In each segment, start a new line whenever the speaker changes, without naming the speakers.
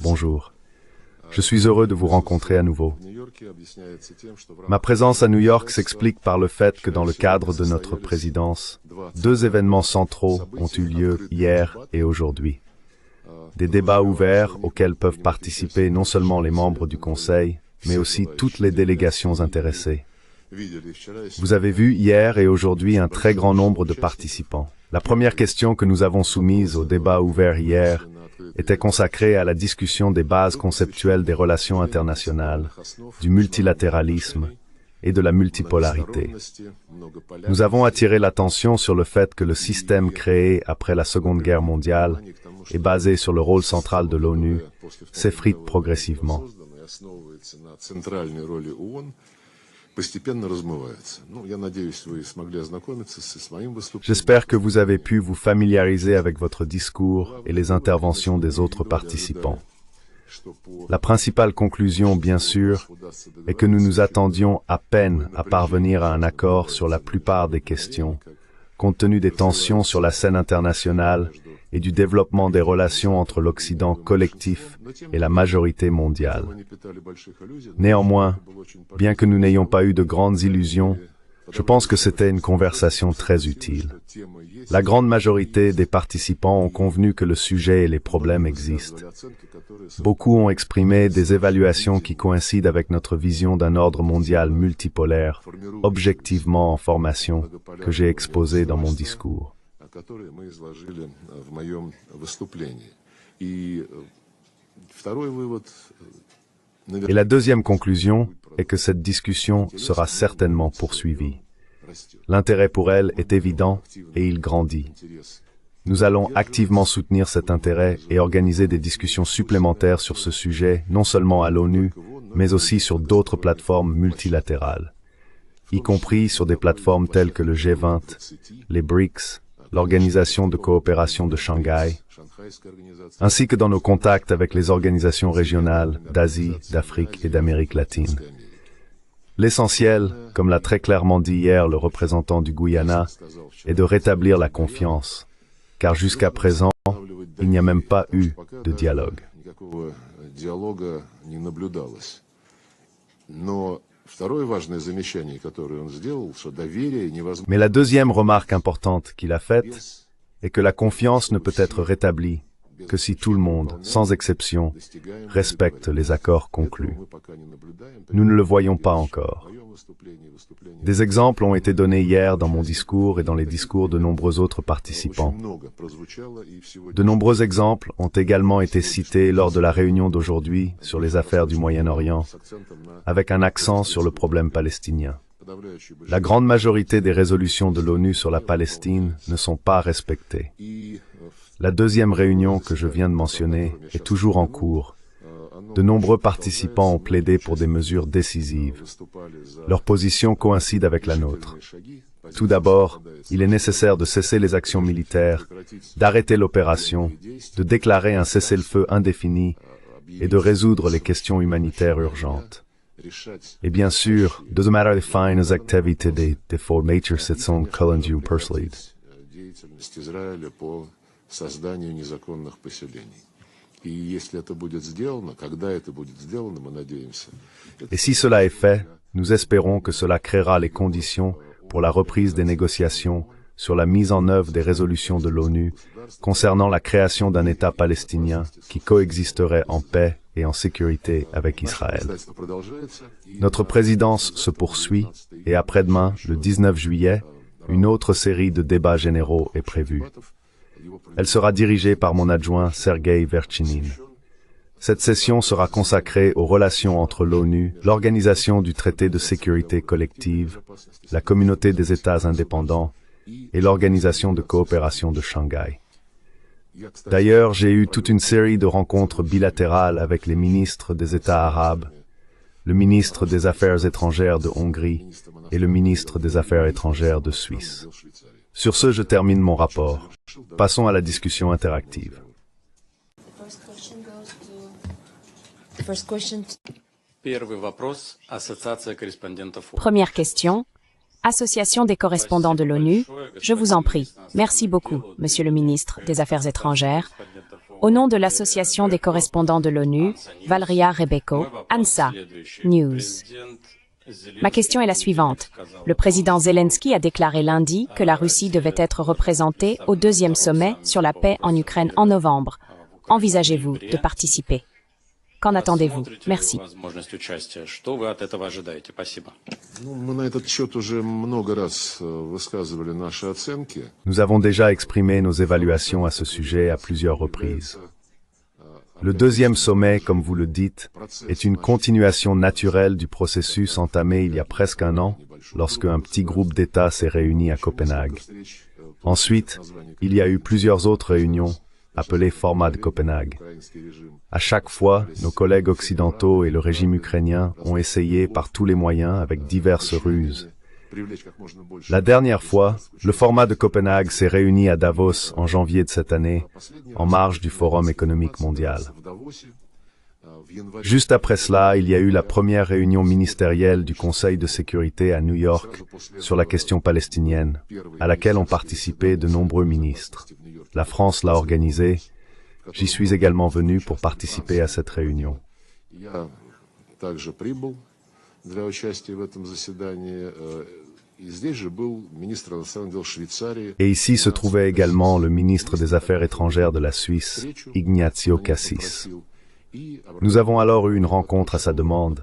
Bonjour. Je suis heureux de vous rencontrer à nouveau. Ma présence à New York s'explique par le fait que dans le cadre de notre présidence, deux événements centraux ont eu lieu hier et aujourd'hui. Des débats ouverts auxquels peuvent participer non seulement les membres du Conseil, mais aussi toutes les délégations intéressées. Vous avez vu hier et aujourd'hui un très grand nombre de participants. La première question que nous avons soumise au débat ouvert hier était consacrée à la discussion des bases conceptuelles des relations internationales, du multilatéralisme et de la multipolarité. Nous avons attiré l'attention sur le fait que le système créé après la Seconde Guerre mondiale et basé sur le rôle central de l'ONU s'effrite progressivement. J'espère que vous avez pu vous familiariser avec votre discours et les interventions des autres participants. La principale conclusion, bien sûr, est que nous nous attendions à peine à parvenir à un accord sur la plupart des questions, compte tenu des tensions sur la scène internationale et du développement des relations entre l'Occident collectif et la majorité mondiale. Néanmoins, bien que nous n'ayons pas eu de grandes illusions, je pense que c'était une conversation très utile. La grande majorité des participants ont convenu que le sujet et les problèmes existent. Beaucoup ont exprimé des évaluations qui coïncident avec notre vision d'un ordre mondial multipolaire, objectivement en formation, que j'ai exposé dans mon discours. Et la deuxième conclusion est que cette discussion sera certainement poursuivie. L'intérêt pour elle est évident et il grandit. Nous allons activement soutenir cet intérêt et organiser des discussions supplémentaires sur ce sujet, non seulement à l'ONU, mais aussi sur d'autres plateformes multilatérales, y compris sur des plateformes telles que le G20, les BRICS, l'Organisation de coopération de Shanghai, ainsi que dans nos contacts avec les organisations régionales d'Asie, d'Afrique et d'Amérique latine. L'essentiel, comme l'a très clairement dit hier le représentant du Guyana, est de rétablir la confiance, car jusqu'à présent, il n'y a même pas eu de dialogue. Mais la deuxième remarque importante qu'il a faite est que la confiance ne peut être rétablie que si tout le monde, sans exception, respecte les accords conclus. Nous ne le voyons pas encore. Des exemples ont été donnés hier dans mon discours et dans les discours de nombreux autres participants. De nombreux exemples ont également été cités lors de la réunion d'aujourd'hui sur les affaires du Moyen-Orient, avec un accent sur le problème palestinien. La grande majorité des résolutions de l'ONU sur la Palestine ne sont pas respectées. La deuxième réunion que je viens de mentionner est toujours en cours. De nombreux participants ont plaidé pour des mesures décisives. Leur position coïncide avec la nôtre. Tout d'abord, il est nécessaire de cesser les actions militaires, d'arrêter l'opération, de déclarer un cessez-le-feu indéfini et de résoudre les questions humanitaires urgentes. Et bien sûr, doesn't matter define as activity de formature sits on Kalandiu personally. Et si cela est fait, nous espérons que cela créera les conditions pour la reprise des négociations sur la mise en œuvre des résolutions de l'ONU concernant la création d'un État palestinien qui coexisterait en paix et en sécurité avec Israël. Notre présidence se poursuit et après-demain, le 19 juillet, une autre série de débats généraux est prévue. Elle sera dirigée par mon adjoint Sergei Verchinin. Cette session sera consacrée aux relations entre l'ONU, l'Organisation du traité de sécurité collective, la Communauté des États indépendants et l'Organisation de coopération de Shanghai. D'ailleurs, j'ai eu toute une série de rencontres bilatérales avec les ministres des États arabes, le ministre des Affaires étrangères de Hongrie et le ministre des Affaires étrangères de Suisse. Sur ce, je termine mon rapport. Passons à la discussion interactive.
Première question. Association des correspondants de l'ONU, je vous en prie. Merci beaucoup, Monsieur le ministre des Affaires étrangères. Au nom de l'Association des correspondants de l'ONU, Valeria Rebecco, ANSA News. Ma question est la suivante. Le président Zelensky a déclaré lundi que la Russie devait être représentée au deuxième sommet sur la paix en Ukraine en novembre. Envisagez-vous de participer? Qu'en attendez-vous? Merci.
Nous avons déjà exprimé nos évaluations à ce sujet à plusieurs reprises. Le deuxième sommet, comme vous le dites, est une continuation naturelle du processus entamé il y a presque un an, lorsque un petit groupe d'États s'est réuni à Copenhague. Ensuite, il y a eu plusieurs autres réunions, appelées Format de Copenhague. À chaque fois, nos collègues occidentaux et le régime ukrainien ont essayé par tous les moyens avec diverses ruses. La dernière fois, le Format de Copenhague s'est réuni à Davos en janvier de cette année, en marge du Forum économique mondial. Juste après cela, il y a eu la première réunion ministérielle du Conseil de sécurité à New York sur la question palestinienne, à laquelle ont participé de nombreux ministres. La France l'a organisée. J'y suis également venu pour participer à cette réunion. Et ici se trouvait également le ministre des Affaires étrangères de la Suisse, Ignazio Cassis. Nous avons alors eu une rencontre à sa demande.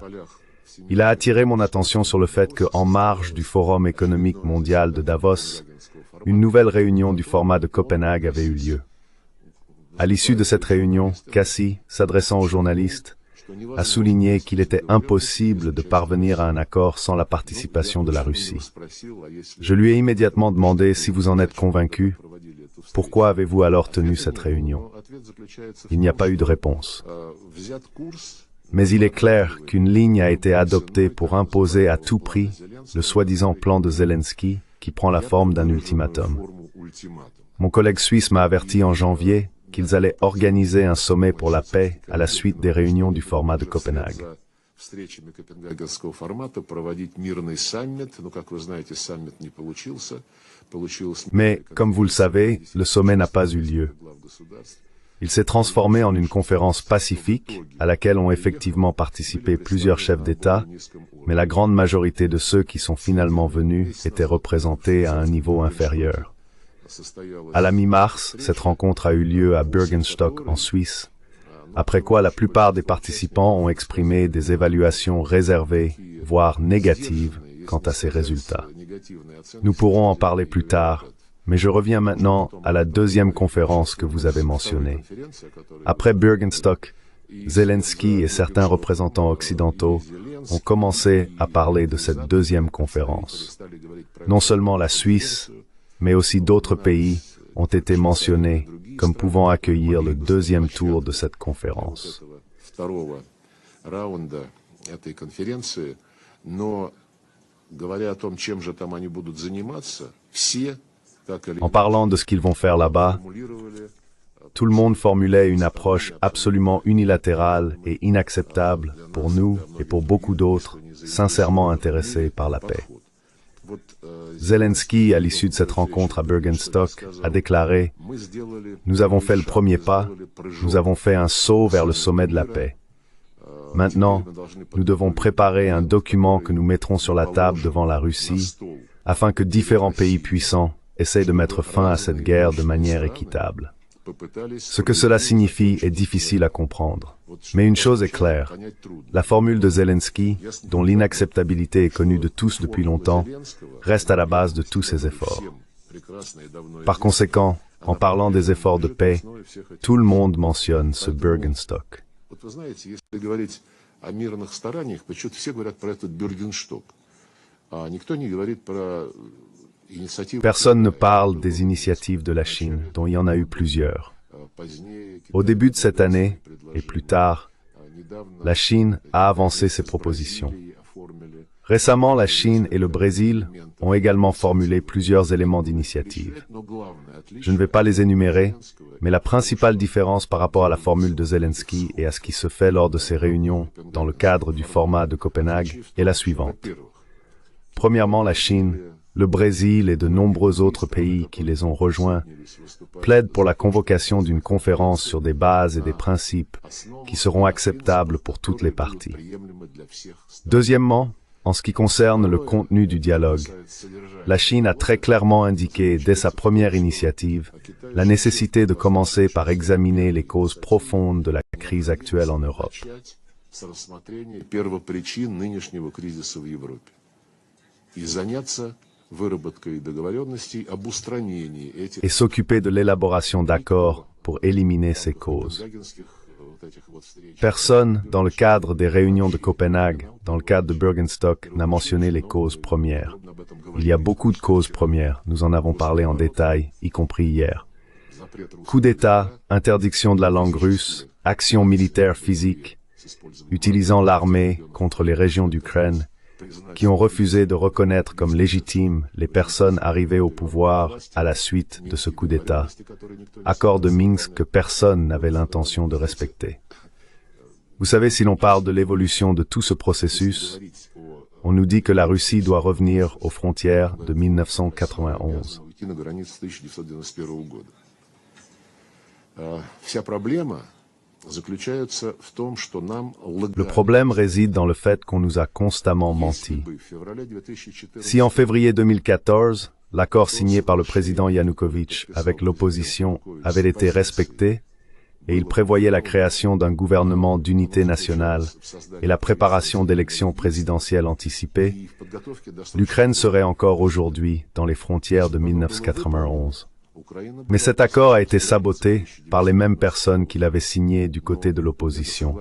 Il a attiré mon attention sur le fait qu'en marge du Forum économique mondial de Davos, une nouvelle réunion du Format de Copenhague avait eu lieu. À l'issue de cette réunion, Cassis, s'adressant aux journalistes, a souligné qu'il était impossible de parvenir à un accord sans la participation de la Russie. Je lui ai immédiatement demandé si vous en êtes convaincu, pourquoi avez-vous alors tenu cette réunion? Il n'y a pas eu de réponse. Mais il est clair qu'une ligne a été adoptée pour imposer à tout prix le soi-disant plan de Zelensky qui prend la forme d'un ultimatum. Mon collègue suisse m'a averti en janvier qu'ils allaient organiser un sommet pour la paix à la suite des réunions du Format de Copenhague. Mais, comme vous le savez, le sommet n'a pas eu lieu. Il s'est transformé en une conférence pacifique à laquelle ont effectivement participé plusieurs chefs d'État, mais la grande majorité de ceux qui sont finalement venus étaient représentés à un niveau inférieur. À la mi-mars, cette rencontre a eu lieu à Bürgenstock en Suisse, après quoi la plupart des participants ont exprimé des évaluations réservées, voire négatives, quant à ces résultats. Nous pourrons en parler plus tard, mais je reviens maintenant à la deuxième conférence que vous avez mentionnée. Après Bürgenstock, Zelensky et certains représentants occidentaux ont commencé à parler de cette deuxième conférence. Non seulement la Suisse, mais aussi d'autres pays ont été mentionnés comme pouvant accueillir le deuxième tour de cette conférence. En parlant de ce qu'ils vont faire là-bas, tout le monde formulait une approche absolument unilatérale et inacceptable pour nous et pour beaucoup d'autres, sincèrement intéressés par la paix. Zelensky, à l'issue de cette rencontre à Bürgenstock, a déclaré « Nous avons fait le premier pas, nous avons fait un saut vers le sommet de la paix. Maintenant, nous devons préparer un document que nous mettrons sur la table devant la Russie, afin que différents pays puissants essayent de mettre fin à cette guerre de manière équitable. » Ce que cela signifie est difficile à comprendre. Mais une chose est claire, la formule de Zelensky, dont l'inacceptabilité est connue de tous depuis longtemps, reste à la base de tous ces efforts. Par conséquent, en parlant des efforts de paix, tout le monde mentionne ce Bürgenstock. Personne ne parle des initiatives de la Chine, dont il y en a eu plusieurs. Au début de cette année, et plus tard, la Chine a avancé ses propositions. Récemment, la Chine et le Brésil ont également formulé plusieurs éléments d'initiative. Je ne vais pas les énumérer, mais la principale différence par rapport à la formule de Zelensky et à ce qui se fait lors de ces réunions dans le cadre du Format de Copenhague est la suivante. Premièrement, la Chine, le Brésil et de nombreux autres pays qui les ont rejoints plaident pour la convocation d'une conférence sur des bases et des principes qui seront acceptables pour toutes les parties. Deuxièmement, en ce qui concerne le contenu du dialogue, la Chine a très clairement indiqué dès sa première initiative la nécessité de commencer par examiner les causes profondes de la crise actuelle en Europe. Et s'occuper de l'élaboration d'accords pour éliminer ces causes. Personne, dans le cadre des réunions de Copenhague, dans le cadre de Bürgenstock, n'a mentionné les causes premières. Il y a beaucoup de causes premières, nous en avons parlé en détail, y compris hier. Coup d'État, interdiction de la langue russe, action militaire physique, utilisant l'armée contre les régions d'Ukraine, qui ont refusé de reconnaître comme légitimes les personnes arrivées au pouvoir à la suite de ce coup d'État. Accord de Minsk que personne n'avait l'intention de respecter. Vous savez, si l'on parle de l'évolution de tout ce processus, on nous dit que la Russie doit revenir aux frontières de 1991. Le problème réside dans le fait qu'on nous a constamment menti. Si en février 2014, l'accord signé par le président Yanukovych avec l'opposition avait été respecté, et il prévoyait la création d'un gouvernement d'unité nationale et la préparation d'élections présidentielles anticipées, l'Ukraine serait encore aujourd'hui dans les frontières de 1991. Mais cet accord a été saboté par les mêmes personnes qui l'avaient signé du côté de l'opposition.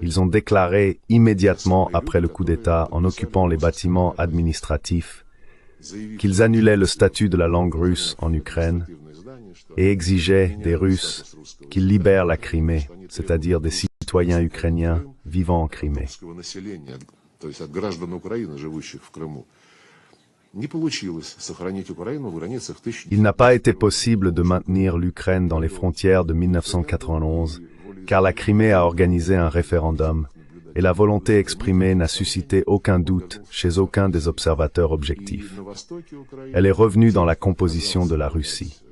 Ils ont déclaré immédiatement après le coup d'État, en occupant les bâtiments administratifs, qu'ils annulaient le statut de la langue russe en Ukraine et exigeaient des Russes qu'ils libèrent la Crimée, c'est-à-dire des citoyens ukrainiens vivant en Crimée. Il n'a pas été possible de maintenir l'Ukraine dans les frontières de 1991, car la Crimée a organisé un référendum, et la volonté exprimée n'a suscité aucun doute chez aucun des observateurs objectifs. Elle est revenue dans la composition de la Russie.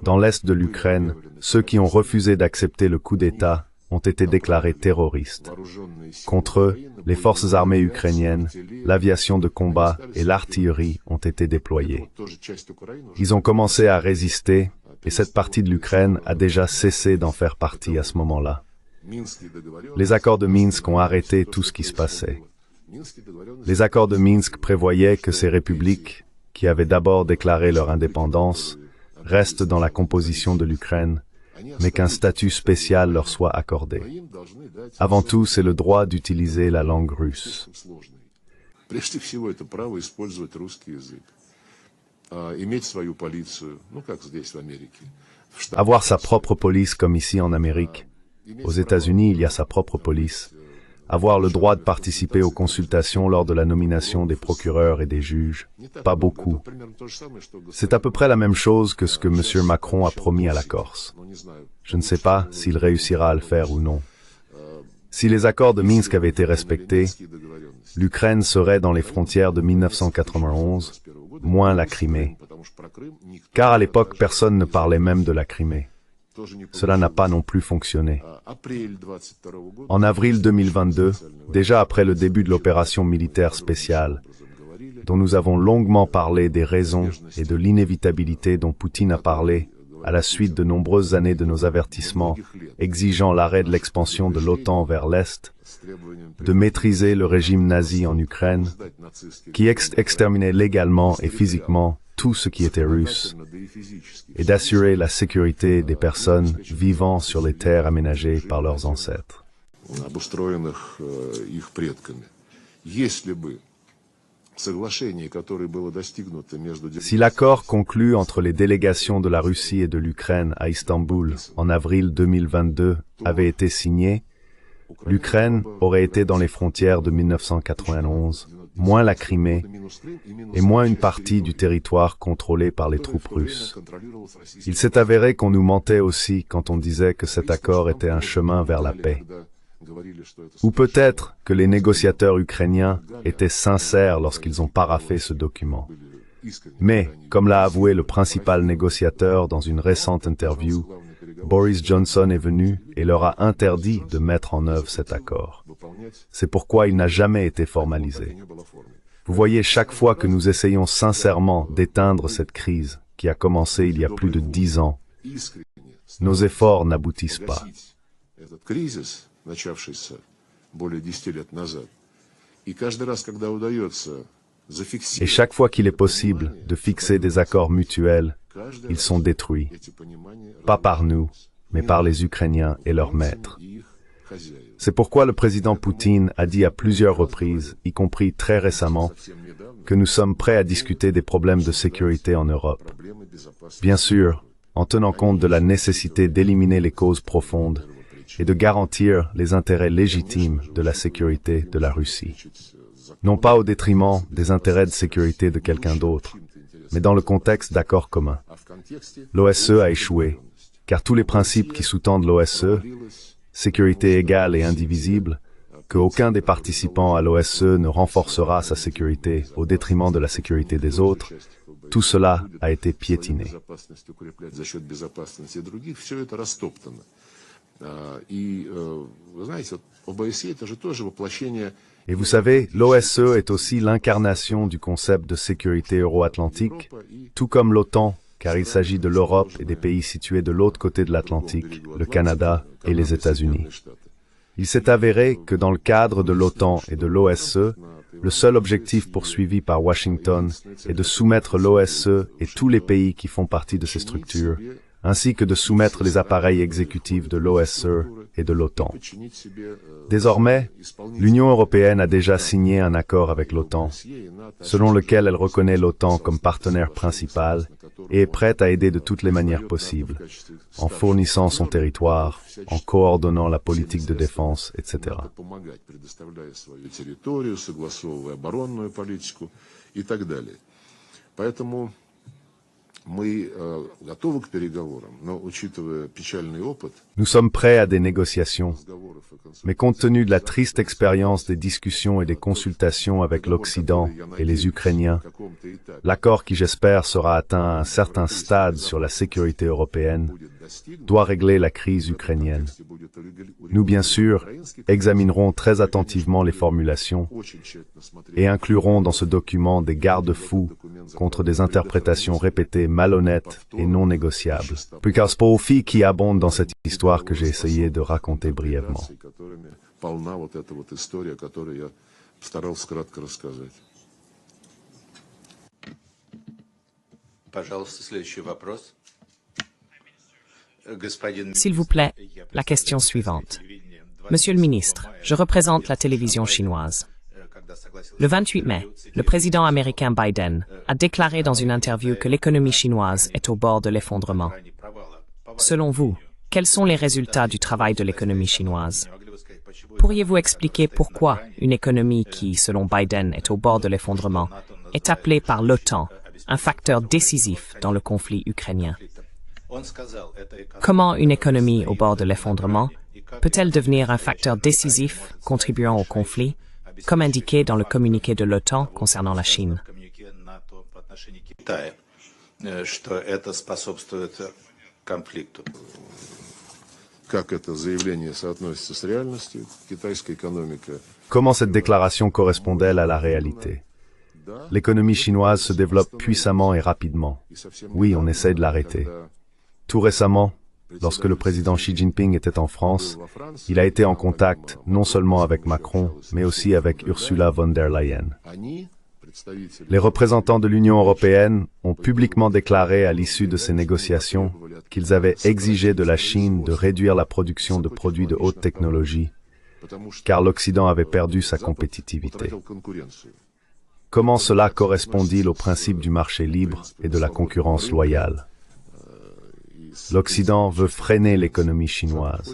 Dans l'est de l'Ukraine, ceux qui ont refusé d'accepter le coup d'État ont été déclarés terroristes. Contre eux, les forces armées ukrainiennes, l'aviation de combat et l'artillerie ont été déployés. Ils ont commencé à résister, et cette partie de l'Ukraine a déjà cessé d'en faire partie à ce moment-là. Les accords de Minsk ont arrêté tout ce qui se passait. Les accords de Minsk prévoyaient que ces républiques, qui avaient d'abord déclaré leur indépendance, restent dans la composition de l'Ukraine, mais qu'un statut spécial leur soit accordé. Avant tout, c'est le droit d'utiliser la langue russe. Avoir sa propre police comme ici en Amérique. Aux États-Unis, il y a sa propre police. Avoir le droit de participer aux consultations lors de la nomination des procureurs et des juges. Pas beaucoup. C'est à peu près la même chose que ce que M. Macron a promis à la Corse. Je ne sais pas s'il réussira à le faire ou non. Si les accords de Minsk avaient été respectés, l'Ukraine serait dans les frontières de 1991, moins la Crimée. Car à l'époque, personne ne parlait même de la Crimée. Cela n'a pas non plus fonctionné. En avril 2022, déjà après le début de l'opération militaire spéciale, dont nous avons longuement parlé des raisons et de l'inévitabilité dont Poutine a parlé, à la suite de nombreuses années de nos avertissements exigeant l'arrêt de l'expansion de l'OTAN vers l'Est, de maîtriser le régime nazi en Ukraine, qui exterminait légalement et physiquement tout ce qui était russe, et d'assurer la sécurité des personnes vivant sur les terres aménagées par leurs ancêtres. Si l'accord conclu entre les délégations de la Russie et de l'Ukraine à Istanbul en avril 2022 avait été signé, l'Ukraine aurait été dans les frontières de 1991, moins la Crimée, et moins une partie du territoire contrôlé par les troupes russes. Il s'est avéré qu'on nous mentait aussi quand on disait que cet accord était un chemin vers la paix. Ou peut-être que les négociateurs ukrainiens étaient sincères lorsqu'ils ont paraphé ce document. Mais, comme l'a avoué le principal négociateur dans une récente interview, Boris Johnson est venu et leur a interdit de mettre en œuvre cet accord. C'est pourquoi il n'a jamais été formalisé. Vous voyez, chaque fois que nous essayons sincèrement d'éteindre cette crise qui a commencé il y a plus de 10 ans, nos efforts n'aboutissent pas. Et chaque fois qu'il est possible de fixer des accords mutuels, ils sont détruits. Pas par nous, mais par les Ukrainiens et leurs maîtres. C'est pourquoi le président Poutine a dit à plusieurs reprises, y compris très récemment, que nous sommes prêts à discuter des problèmes de sécurité en Europe. Bien sûr, en tenant compte de la nécessité d'éliminer les causes profondes et de garantir les intérêts légitimes de la sécurité de la Russie. Non pas au détriment des intérêts de sécurité de quelqu'un d'autre, mais dans le contexte d'accords communs. L'OSCE a échoué, car tous les principes qui sous-tendent l'OSCE, sécurité égale et indivisible, qu'aucun des participants à l'OSCE ne renforcera sa sécurité au détriment de la sécurité des autres, tout cela a été piétiné. Et vous savez, l'OSCE est aussi l'incarnation du concept de sécurité euro-atlantique, tout comme l'OTAN, car il s'agit de l'Europe et des pays situés de l'autre côté de l'Atlantique, le Canada et les États-Unis. Il s'est avéré que dans le cadre de l'OTAN et de l'OSCE, le seul objectif poursuivi par Washington est de soumettre l'OSCE et tous les pays qui font partie de ces structures, ainsi que de soumettre les appareils exécutifs de l'OSCE et de l'OTAN. Désormais, l'Union européenne a déjà signé un accord avec l'OTAN, selon lequel elle reconnaît l'OTAN comme partenaire principal et est prête à aider de toutes les manières possibles, en fournissant son territoire, en coordonnant la politique de défense, etc. Nous sommes prêts à des négociations, mais compte tenu de la triste expérience des discussions et des consultations avec l'Occident et les Ukrainiens, l'accord qui j'espère sera atteint à un certain stade sur la sécurité européenne doit régler la crise ukrainienne. Nous, bien sûr, examinerons très attentivement les formulations et inclurons dans ce document des garde-fous contre des interprétations répétées malhonnêtes et non négociables. Puis qui abonde dans cette histoire que j'ai essayé de raconter brièvement.
S'il vous plaît, la question suivante. Monsieur le ministre, je représente la télévision chinoise. Le 28 mai, le président américain Biden a déclaré dans une interview que l'économie chinoise est au bord de l'effondrement. Selon vous, quels sont les résultats du travail de l'économie chinoise? Pourriez-vous expliquer pourquoi une économie qui, selon Biden, est au bord de l'effondrement, est appelée par l'OTAN un facteur décisif dans le conflit ukrainien? Comment une économie au bord de l'effondrement peut-elle devenir un facteur décisif contribuant au conflit, comme indiqué dans le communiqué de l'OTAN concernant la Chine?
Comment cette déclaration correspond-elle à la réalité? L'économie chinoise se développe puissamment et rapidement. Oui, on essaie de l'arrêter. Tout récemment, lorsque le président Xi Jinping était en France, il a été en contact non seulement avec Macron, mais aussi avec Ursula von der Leyen. Les représentants de l'Union européenne ont publiquement déclaré à l'issue de ces négociations qu'ils avaient exigé de la Chine de réduire la production de produits de haute technologie, car l'Occident avait perdu sa compétitivité. Comment cela correspond-il au principe du marché libre et de la concurrence loyale? L'Occident veut freiner l'économie chinoise.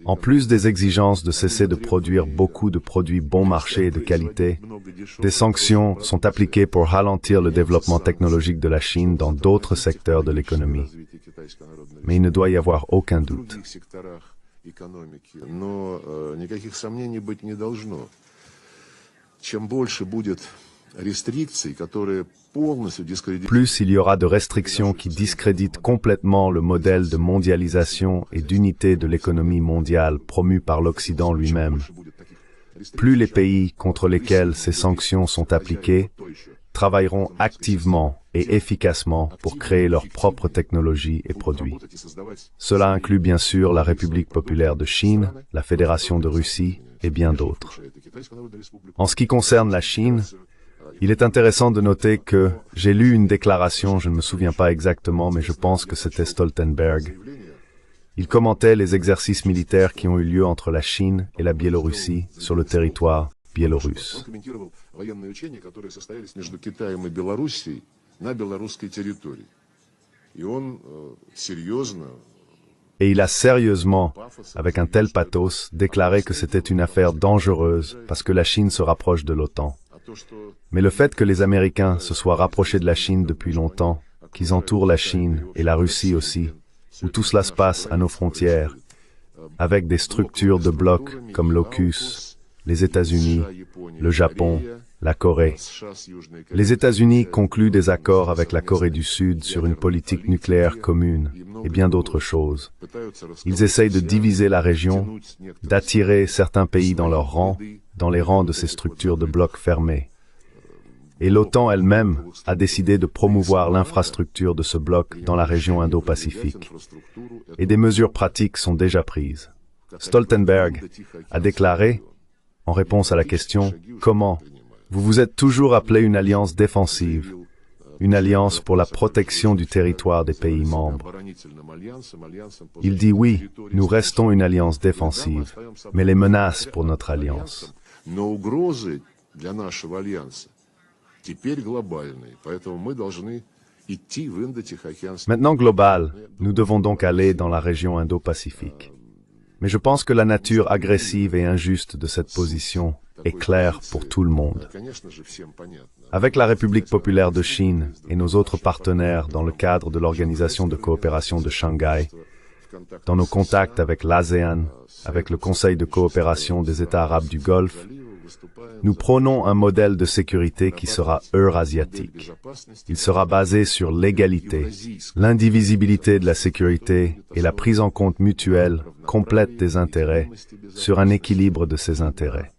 En plus des exigences de cesser de produire beaucoup de produits bon marché et de qualité, des sanctions sont appliquées pour ralentir le développement technologique de la Chine dans d'autres secteurs de l'économie. Mais il ne doit y avoir aucun doute.
экономики, но никаких сомнений быть не должно. Чем больше будет рестрикций, которые полностью дискредитируют...
Plus il y aura de restrictions qui discréditent complètement le modèle de mondialisation et d'unité de l'économie mondiale promu par l'Occident lui-même, plus les pays contre lesquels ces sanctions sont appliquées travailleront activement et efficacement pour créer leurs propres technologies et produits. Cela inclut bien sûr la République populaire de Chine, la Fédération de Russie et bien d'autres. En ce qui concerne la Chine, il est intéressant de noter que j'ai lu une déclaration, je ne me souviens pas exactement, mais je pense que c'était Stoltenberg. Il commentait les exercices militaires qui ont eu lieu entre la Chine et la Biélorussie sur le territoire biélorusse. Et il a sérieusement, avec un tel pathos, déclaré que c'était une affaire dangereuse parce que la Chine se rapproche de l'OTAN. Mais le fait que les Américains se soient rapprochés de la Chine depuis longtemps, qu'ils entourent la Chine et la Russie aussi, où tout cela se passe à nos frontières, avec des structures de blocs comme l'AUKUS, les États-Unis, le Japon, la Corée. Les États-Unis concluent des accords avec la Corée du Sud sur une politique nucléaire commune et bien d'autres choses. Ils essayent de diviser la région, d'attirer certains pays dans leurs rangs, dans les rangs de ces structures de blocs fermés. Et l'OTAN elle-même a décidé de promouvoir l'infrastructure de ce bloc dans la région Indo-Pacifique. Et des mesures pratiques sont déjà prises. Stoltenberg a déclaré, en réponse à la question « Comment ? Vous vous êtes toujours appelé une alliance défensive, une alliance pour la protection du territoire des pays membres. » Il dit oui, nous restons une alliance défensive, mais les menaces pour notre alliance. Maintenant global, nous devons donc aller dans la région Indo-Pacifique. Mais je pense que la nature agressive et injuste de cette position est claire pour tout le monde. Avec la République populaire de Chine et nos autres partenaires dans le cadre de l'Organisation de coopération de Shanghai, dans nos contacts avec l'ASEAN, avec le Conseil de coopération des États arabes du Golfe, nous prônons un modèle de sécurité qui sera eurasiatique. Il sera basé sur l'égalité, l'indivisibilité de la sécurité et la prise en compte mutuelle, complète des intérêts, sur un équilibre de ces intérêts.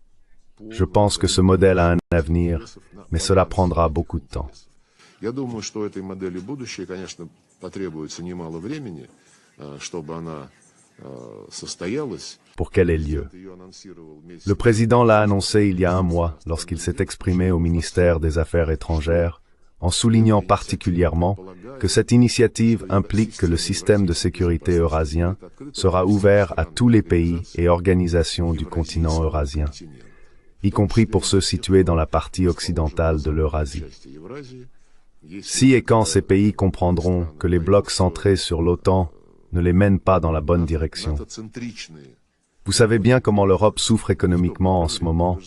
Je pense que ce modèle a un avenir, mais cela prendra beaucoup de temps. Pour qu'elle ait lieu. Le président l'a annoncé il y a un mois lorsqu'il s'est exprimé au ministère des Affaires étrangères, en soulignant particulièrement que cette initiative implique que le système de sécurité eurasien sera ouvert à tous les pays et organisations du continent eurasien, y compris pour ceux situés dans la partie occidentale de l'Eurasie. Si et quand ces pays comprendront que les blocs centrés sur l'OTAN ne les mènent pas dans la bonne direction. Vous savez bien comment l'Europe souffre économiquement en ce moment,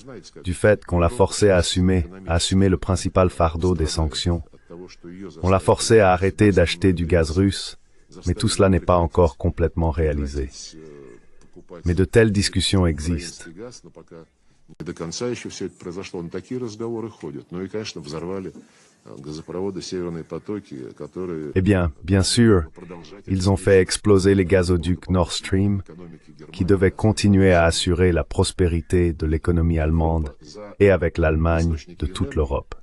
du fait qu'on l'a forcé à assumer le principal fardeau des sanctions. On l'a forcé à arrêter d'acheter du gaz russe, mais tout cela n'est pas encore complètement réalisé. Mais de telles discussions existent. Eh bien, bien sûr, ils ont fait exploser les gazoducs Nord Stream, qui devaient continuer à assurer la prospérité de l'économie allemande et avec l'Allemagne de toute l'Europe.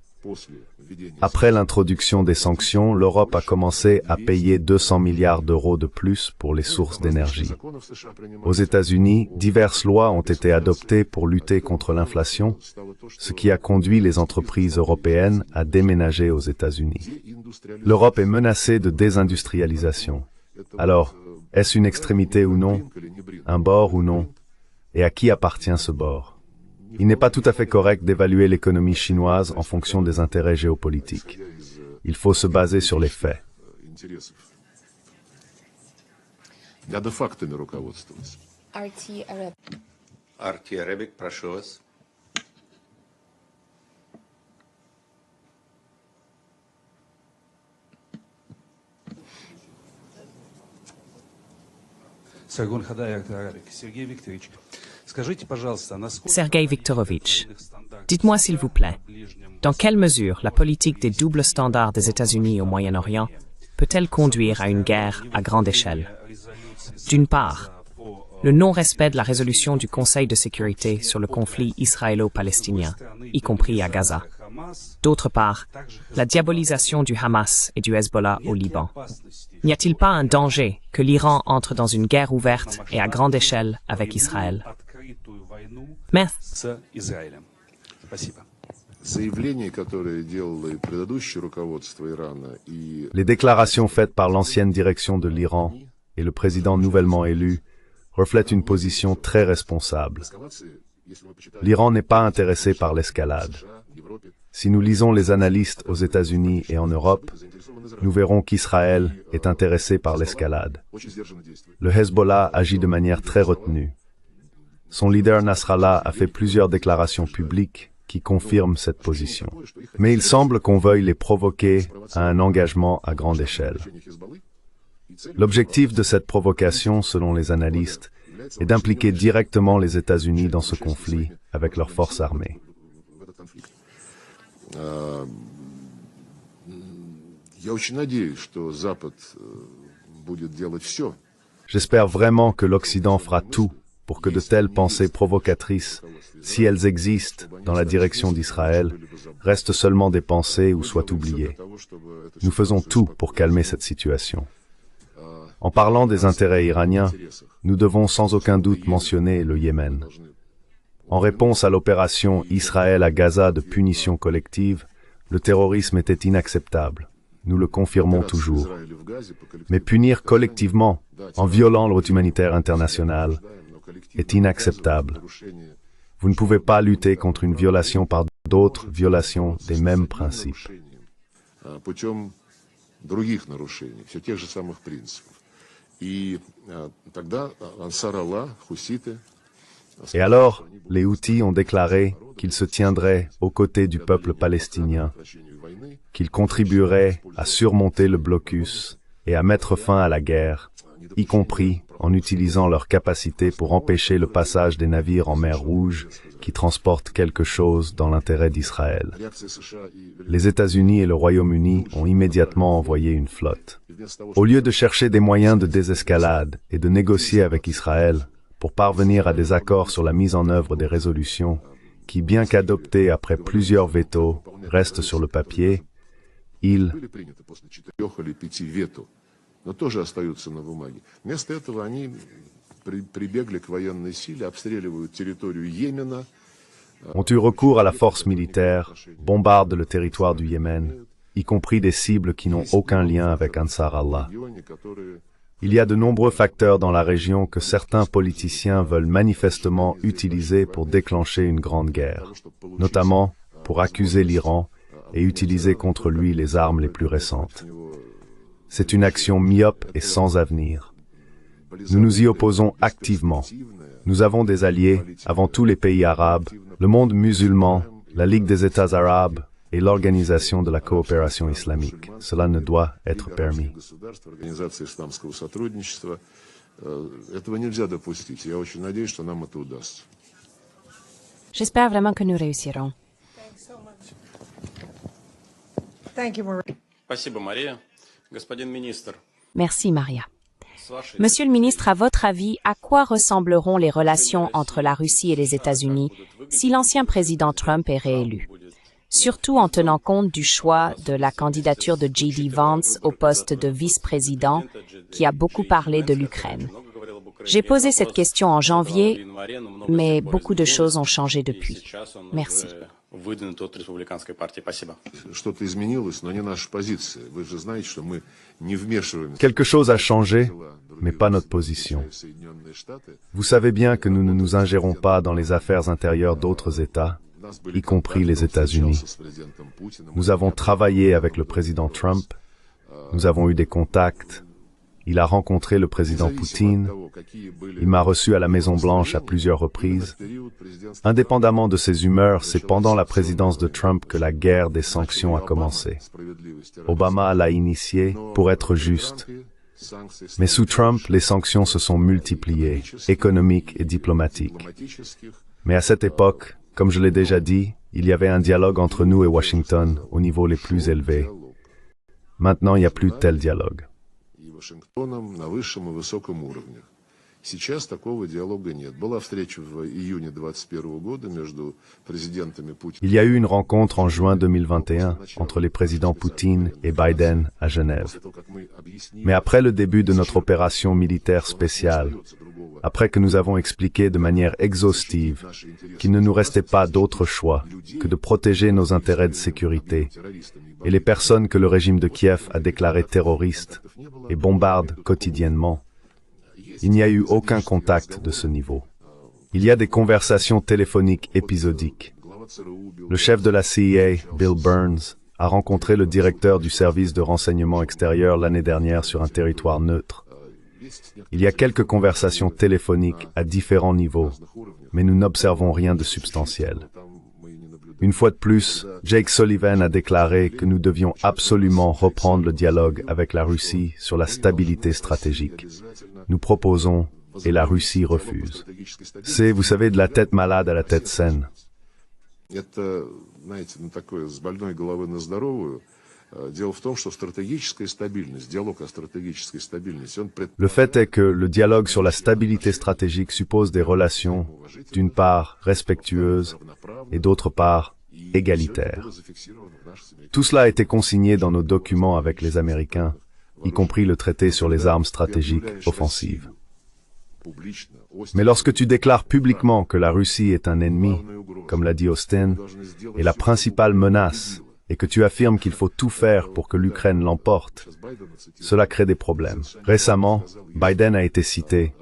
Après l'introduction des sanctions, l'Europe a commencé à payer 200 milliards d'euros de plus pour les sources d'énergie. Aux États-Unis, diverses lois ont été adoptées pour lutter contre l'inflation, ce qui a conduit les entreprises européennes à déménager aux États-Unis. L'Europe est menacée de désindustrialisation. Alors, est-ce une extrémité ou non? Un bord ou non? Et à qui appartient ce bord? Il n'est pas tout à fait correct d'évaluer l'économie chinoise en fonction des intérêts géopolitiques. Il faut se baser sur les faits.
Арти Арабик, прошу вас.
Sergei Viktorovitch, dites-moi s'il vous plaît, dans quelle mesure la politique des doubles standards des États-Unis au Moyen-Orient peut-elle conduire à une guerre à grande échelle? D'une part, le non-respect de la résolution du Conseil de sécurité sur le conflit israélo-palestinien, y compris à Gaza. D'autre part, la diabolisation du Hamas et du Hezbollah au Liban. N'y a-t-il pas un danger que l'Iran entre dans une guerre ouverte et à grande échelle avec Israël?
Les déclarations faites par l'ancienne direction de l'Iran et le président nouvellement élu reflètent une position très responsable. L'Iran n'est pas intéressé par l'escalade. Si nous lisons les analystes aux États-Unis et en Europe, nous verrons qu'Israël est intéressé par l'escalade. Le Hezbollah agit de manière très retenue. Son leader Nasrallah a fait plusieurs déclarations publiques qui confirment cette position. Mais il semble qu'on veuille les provoquer à un engagement à grande échelle. L'objectif de cette provocation, selon les analystes, est d'impliquer directement les États-Unis dans ce conflit avec leurs forces armées. J'espère vraiment que l'Occident fera tout pour que de telles pensées provocatrices, si elles existent dans la direction d'Israël, restent seulement des pensées ou soient oubliées. Nous faisons tout pour calmer cette situation. En parlant des intérêts iraniens, nous devons sans aucun doute mentionner le Yémen. En réponse à l'opération Israël à Gaza de punition collective, le terrorisme était inacceptable. Nous le confirmons toujours. Mais punir collectivement, en violant le droit humanitaire international, est inacceptable. Vous ne pouvez pas lutter contre une violation par d'autres violations des mêmes principes. Et alors, les Houthis ont déclaré qu'ils se tiendraient aux côtés du peuple palestinien, qu'ils contribueraient à surmonter le blocus et à mettre fin à la guerre, y compris en utilisant leur capacité pour empêcher le passage des navires en mer Rouge qui transportent quelque chose dans l'intérêt d'Israël. Les États-Unis et le Royaume-Uni ont immédiatement envoyé une flotte. Au lieu de chercher des moyens de désescalade et de négocier avec Israël pour parvenir à des accords sur la mise en œuvre des résolutions, qui, bien qu'adoptées après plusieurs vétos, restent sur le papier, ils ont eu recours à la force militaire, bombardent le territoire du Yémen, y compris des cibles qui n'ont aucun lien avec Ansar Allah. Il y a de nombreux facteurs dans la région que certains politiciens veulent manifestement utiliser pour déclencher une grande guerre, notamment pour accuser l'Iran et utiliser contre lui les armes les plus récentes. C'est une action myope et sans avenir. Nous nous y opposons activement. Nous avons des alliés avant tous les pays arabes, le monde musulman, la Ligue des États arabes et l'Organisation de la coopération islamique. Cela ne doit être permis.
J'espère vraiment que nous réussirons. Merci, Maria. Monsieur le ministre, à votre avis, à quoi ressembleront les relations entre la Russie et les États-Unis si l'ancien président Trump est réélu? Surtout en tenant compte du choix de la candidature de J.D. Vance au poste de vice-président, qui a beaucoup parlé de l'Ukraine. J'ai posé cette question en janvier, mais beaucoup de choses ont changé depuis. Merci.
Quelque chose a changé, mais pas notre position. Vous savez bien que nous ne nous ingérons pas dans les affaires intérieures d'autres États, y compris les États-Unis. Nous avons travaillé avec le président Trump, nous avons eu des contacts, il a rencontré le président Poutine, il m'a reçu à la Maison-Blanche à plusieurs reprises. Indépendamment de ses humeurs, c'est pendant la présidence de Trump que la guerre des sanctions a commencé. Obama l'a initiée pour être juste. Mais sous Trump, les sanctions se sont multipliées, économiques et diplomatiques. Mais à cette époque, comme je l'ai déjà dit, il y avait un dialogue entre nous et Washington au niveau les plus élevés. Maintenant, il n'y a plus de tel dialogue.
Сейчас такого диалога нет. Была встреча в июне 2021 года между президентами Путина.
Il y a eu une rencontre en juin 2021 entre les présidents Poutine et Biden à Genève. Mais après le début de notre opération militaire spéciale, après que nous avons expliqué de manière exhaustive qu'il ne nous restait pas d'autre choix que de protéger nos intérêts de sécurité et les personnes que le régime de Kiev a déclarées terroristes et bombarde quotidiennement, il n'y a eu aucun contact de ce niveau. Il y a des conversations téléphoniques épisodiques. Le chef de la CIA, Bill Burns, a rencontré le directeur du service de renseignement extérieur l'année dernière sur un territoire neutre. Il y a quelques conversations téléphoniques à différents niveaux, mais nous n'observons rien de substantiel. Une fois de plus, Jake Sullivan a déclaré que nous devions absolument reprendre le dialogue avec la Russie sur la stabilité stratégique. Nous proposons, et la Russie refuse. C'est, vous savez, de la tête malade à la tête saine. Le fait est que le dialogue sur la stabilité stratégique suppose des relations, d'une part, respectueuses, et d'autre part, égalitaires. Tout cela a été consigné dans nos documents avec les Américains, y compris le traité sur les armes stratégiques offensives. Mais lorsque tu déclares publiquement que la Russie est un ennemi, comme l'a dit Austin, et la principale menace, et que tu affirmes qu'il faut tout faire pour que l'Ukraine l'emporte, cela crée des problèmes. Récemment, Biden a été cité.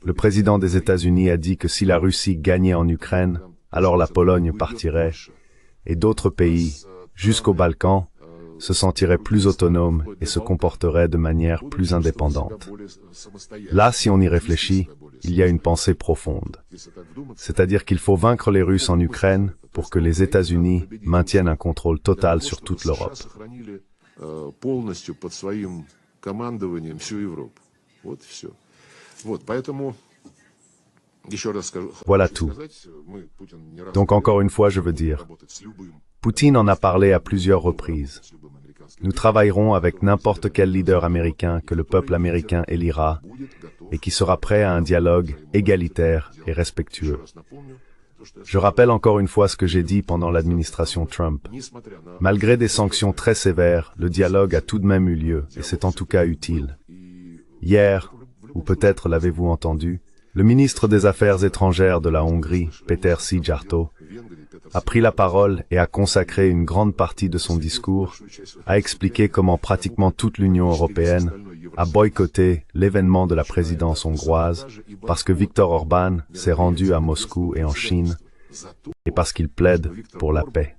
Le président des États-Unis a dit que si la Russie gagnait en Ukraine, alors la Pologne partirait, et d'autres pays, jusqu'aux Balkans, se sentiraient plus autonomes et se comporteraient de manière plus indépendante. Là, si on y réfléchit, il y a une pensée profonde. C'est-à-dire qu'il faut vaincre les Russes en Ukraine pour que les États-Unis maintiennent un contrôle total sur toute l'Europe. Voilà tout. Donc encore une fois, je veux dire, Poutine en a parlé à plusieurs reprises. Nous travaillerons avec n'importe quel leader américain que le peuple américain élira et qui sera prêt à un dialogue égalitaire et respectueux. Je rappelle encore une fois ce que j'ai dit pendant l'administration Trump. Malgré des sanctions très sévères, le dialogue a tout de même eu lieu et c'est en tout cas utile. Hier, ou peut-être l'avez-vous entendu, le ministre des Affaires étrangères de la Hongrie, Péter Szijjártó, a pris la parole et a consacré une grande partie de son discours à expliquer comment pratiquement toute l'Union européenne a boycotté l'événement de la présidence hongroise parce que Viktor Orban s'est rendu à Moscou et en Chine et parce qu'il plaide pour la paix.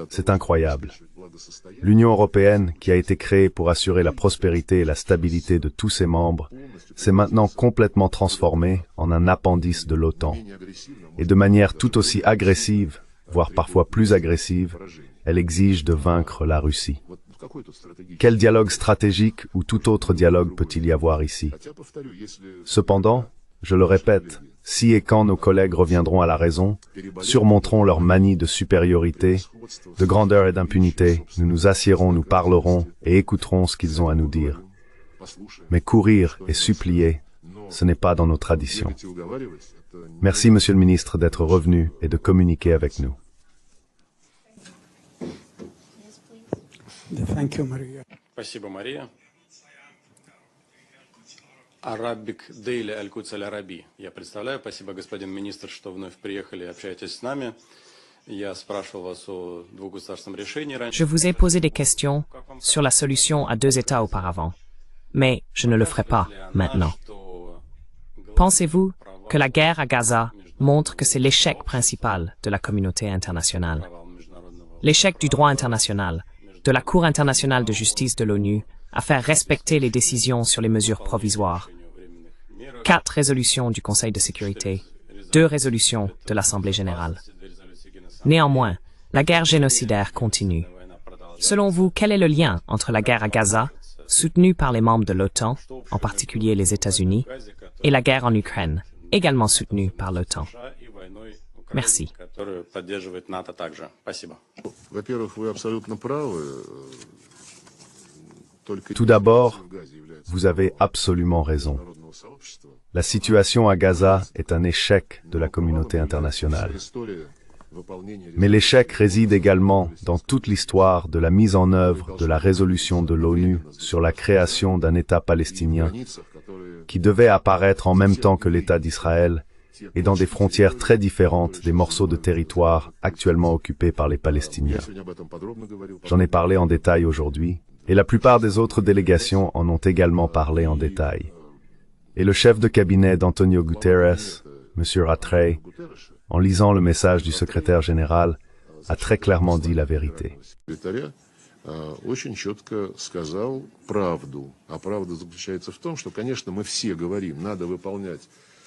C'est incroyable. L'Union européenne, qui a été créée pour assurer la prospérité et la stabilité de tous ses membres, s'est maintenant complètement transformée en un appendice de l'OTAN. Et de manière tout aussi agressive, voire parfois plus agressive, elle exige de vaincre la Russie. Quel dialogue stratégique ou tout autre dialogue peut-il y avoir ici? Cependant, je le répète, si et quand nos collègues reviendront à la raison, surmonteront leur manie de supériorité, de grandeur et d'impunité, nous nous assiérons, nous parlerons et écouterons ce qu'ils ont à nous dire. Mais courir et supplier, ce n'est pas dans nos traditions. Merci, Monsieur le Ministre, d'être revenu et de communiquer avec nous.
Спасибо, Мария. Арабик Дейли Аль-Кудс Аль-Араби. Я представляю. Спасибо, господин министр, что вновь приехали и общаетесь с нами. Я спрашивал вас о двухгосударственном решении раньше.
Je vous ai posé des questions sur la solution à 2 États auparavant, mais je ne le ferai pas maintenant. Pensez-vous que la guerre à Gaza montre que c'est l'échec principal de la communauté internationale? L'échec du droit international, de la Cour internationale de justice de l'ONU, à faire respecter les décisions sur les mesures provisoires. 4 résolutions du Conseil de sécurité, 2 résolutions de l'Assemblée générale. Néanmoins, la guerre génocidaire continue. Selon vous, quel est le lien entre la guerre à Gaza, soutenue par les membres de l'OTAN, en particulier les États-Unis, et la guerre en Ukraine, également soutenue par l'OTAN? Merci.
Во-первых, вы абсолютно правы.
Tout d'abord, vous avez absolument raison. La situation à Gaza est un échec de la communauté internationale. Mais l'échec réside également dans toute l'histoire de la mise en œuvre de la résolution de l'ONU sur la création d'un État palestinien qui devait apparaître en même temps que l'État d'Israël et dans des frontières très différentes des morceaux de territoire actuellement occupés par les Palestiniens. J'en ai parlé en détail aujourd'hui, et la plupart des autres délégations en ont également parlé en détail. Et le chef de cabinet d'Antonio Guterres, M. Rattray, en lisant le message du secrétaire général, a très clairement dit la vérité.
Очень четко сказал правду. А правда заключается в том, что, конечно, мы все говорим, надо выполнять.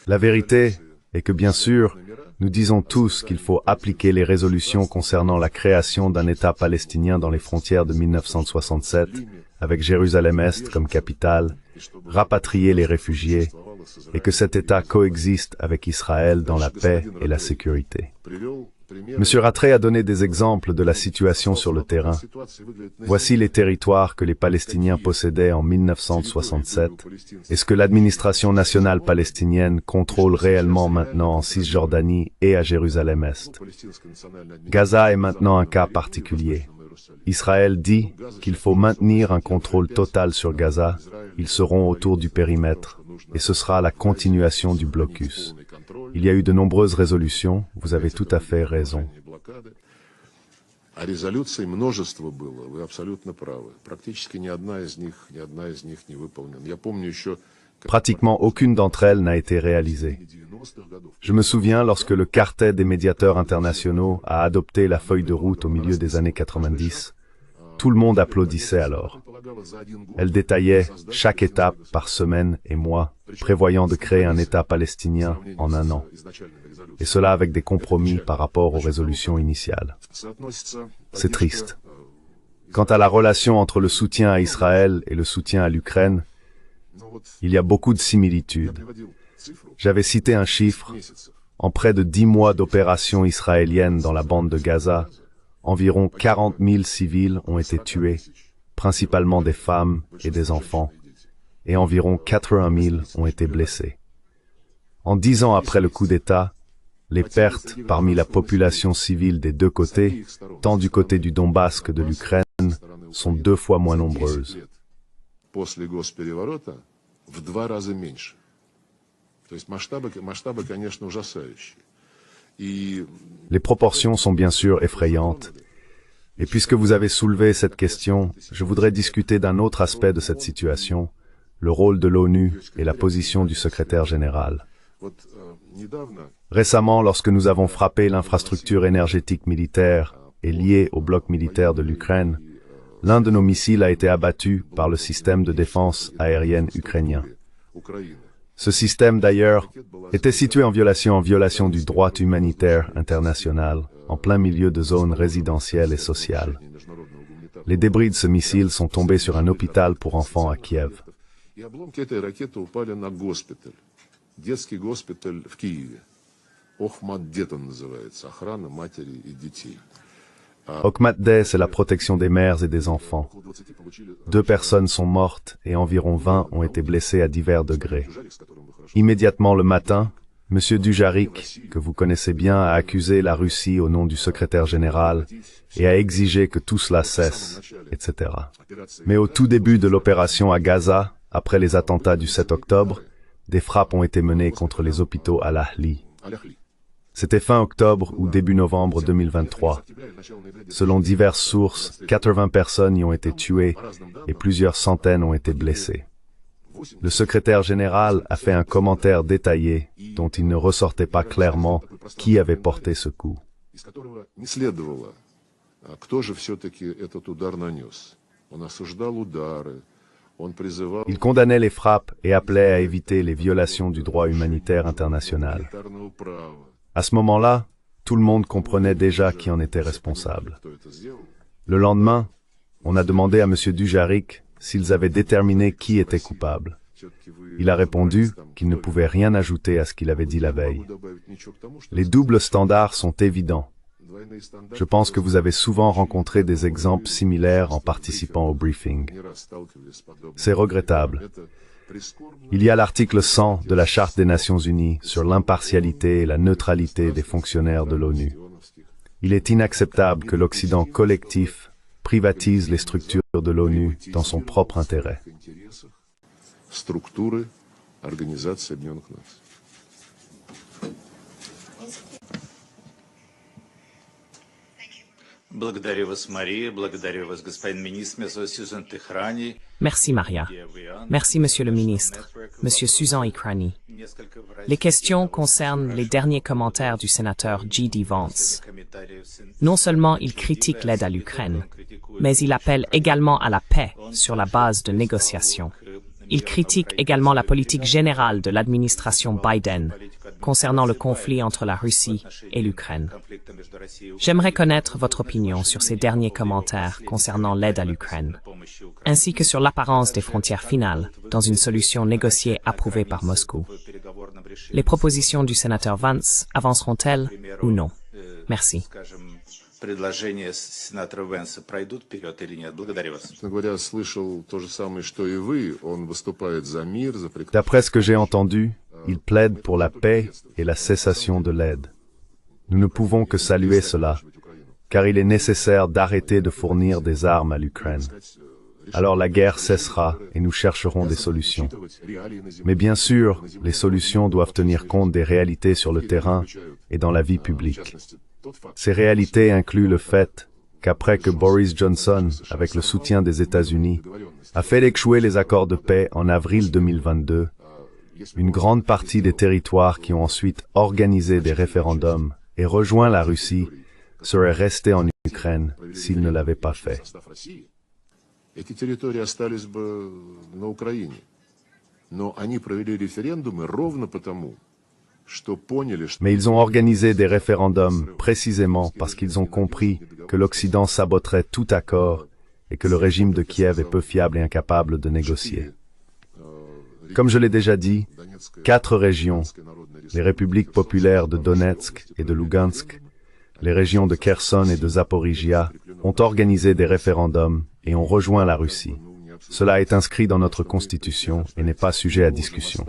La vérité est que, bien sûr, nous disons tous qu'il faut appliquer les résolutions concernant la création d'un État palestinien dans les frontières de 1967, avec Jérusalem-Est comme capitale, rapatrier les réfugiés, et que cet État coexiste avec Israël dans la paix et la sécurité. Monsieur Rattray a donné des exemples de la situation sur le terrain. Voici les territoires que les Palestiniens possédaient en 1967 et ce que l'administration nationale palestinienne contrôle réellement maintenant en Cisjordanie et à Jérusalem-Est. Gaza est maintenant un cas particulier. Israël dit qu'il faut maintenir un contrôle total sur Gaza. Ils seront autour du périmètre et ce sera la continuation du blocus. Il y a eu de nombreuses résolutions, vous avez tout à fait raison.
А резолюций множество было, вы абсолютно правы. Практически ни одна из них не выполнена. Я помню еще...
Pratiquement aucune d'entre elles n'a été réalisée. Je me souviens lorsque le quartet des médiateurs internationaux a adopté la feuille de route au milieu des années 90, tout le monde applaudissait alors. Elle détaillait chaque étape par semaine et mois, prévoyant de créer un État palestinien en un an. Et cela avec des compromis par rapport aux résolutions initiales. C'est triste. Quant à la relation entre le soutien à Israël et le soutien à l'Ukraine, il y a beaucoup de similitudes. J'avais cité un chiffre. En près de 10 mois d'opérations israéliennes dans la bande de Gaza, environ 40 000 civils ont été tués, principalement des femmes et des enfants, et environ 80 000 ont été blessés. En 10 ans après le coup d'État, les pertes parmi la population civile des deux côtés, tant du côté du Donbass que de l'Ukraine, sont 2 fois moins nombreuses.
После госпереворота в 2 раза меньше. То есть масштабы, конечно, ужасающие.
Les proportions sont bien sûr effrayantes. Et puisque vous avez soulevé cette question, je voudrais discuter d'un autre aspect de cette situation, le rôle de l'ONU et la position du secrétaire général. Récemment, lorsque nous avons frappé l'infrastructure énergétique militaire et liée au bloc militaire de l'Ukraine, l'un de nos missiles a été abattu par le système de défense aérienne ukrainien. Ce système, d'ailleurs, était situé en violation du droit humanitaire international, en plein milieu de zones résidentielles et sociales. Les débris de ce missile sont tombés sur un hôpital pour enfants à Kiev. Okhmat-Deh, c'est la protection des mères et des enfants. 2 personnes sont mortes et environ 20 ont été blessées à divers degrés. Immédiatement le matin, M. Dujarric, que vous connaissez bien, a accusé la Russie au nom du secrétaire général et a exigé que tout cela cesse, etc. Mais au tout début de l'opération à Gaza, après les attentats du 7 octobre, des frappes ont été menées contre les hôpitaux Al-Ahli. C'était fin octobre ou début novembre 2023. Selon diverses sources, 80 personnes y ont été tuées et plusieurs centaines ont été blessées. Le secrétaire général a fait un commentaire détaillé dont il ne ressortait pas clairement qui avait porté ce coup. Il condamnait les frappes et appelait à éviter les violations du droit humanitaire international. À ce moment-là, tout le monde comprenait déjà qui en était responsable. Le lendemain, on a demandé à M. Dujarric s'ils avaient déterminé qui était coupable. Il a répondu qu'il ne pouvait rien ajouter à ce qu'il avait dit la veille. Les doubles standards sont évidents. Je pense que vous avez souvent rencontré des exemples similaires en participant au briefing. C'est regrettable. Il y a l'article 100 de la Charte des Nations Unies sur l'impartialité et la neutralité des fonctionnaires de l'ONU. Il est inacceptable que l'Occident collectif privatise les structures de l'ONU dans son propre intérêt.
Merci Maria. Merci Monsieur le ministre, Monsieur Suzan Icrani. Les questions concernent les derniers commentaires du sénateur J.D. Vance. Non seulement il critique l'aide à l'Ukraine, mais il appelle également à la paix sur la base de négociations. Il critique également la politique générale de l'administration Biden concernant le conflit entre la Russie et l'Ukraine. J'aimerais connaître votre opinion sur ces derniers commentaires concernant l'aide à l'Ukraine, ainsi que sur l'apparence des frontières finales dans une solution négociée approuvée par Moscou. Les propositions du sénateur Vance avanceront-elles ou non? Merci.
D'après ce que j'ai entendu, il plaide pour la paix et la cessation de l'aide. Nous ne pouvons que saluer cela, car il est nécessaire d'arrêter de fournir des armes à l'Ukraine. Alors la guerre cessera et nous chercherons des solutions. Mais bien sûr, les solutions doivent tenir compte des réalités sur le terrain et dans la vie publique. Ces réalités incluent le fait qu'après que Boris Johnson, avec le soutien des États-Unis, a fait échouer les accords de paix en avril 2022, une grande partie des territoires qui ont ensuite organisé des référendums et rejoint la Russie seraient restés en Ukraine s'ils ne l'avaient pas fait. Mais ils ont organisé des référendums précisément parce qu'ils ont compris que l'Occident saboterait tout accord et que le régime de Kiev est peu fiable et incapable de négocier. Comme je l'ai déjà dit, 4 régions, les républiques populaires de Donetsk et de Lugansk, les régions de Kherson et de Zaporizhia, ont organisé des référendums et ont rejoint la Russie. Cela est inscrit dans notre Constitution et n'est pas sujet à discussion.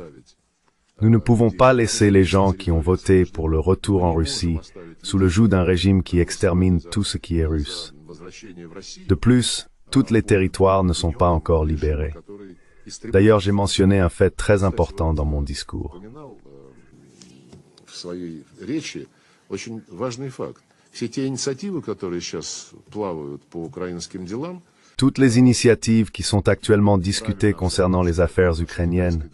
Nous ne pouvons pas laisser les gens qui ont voté pour le retour en Russie sous le joug d'un régime qui extermine tout ce qui est russe. De plus, tous les territoires ne sont pas encore libérés. D'ailleurs, j'ai mentionné un fait très important dans mon discours. Toutes les initiatives qui sont actuellement discutées concernant les affaires ukrainiennes,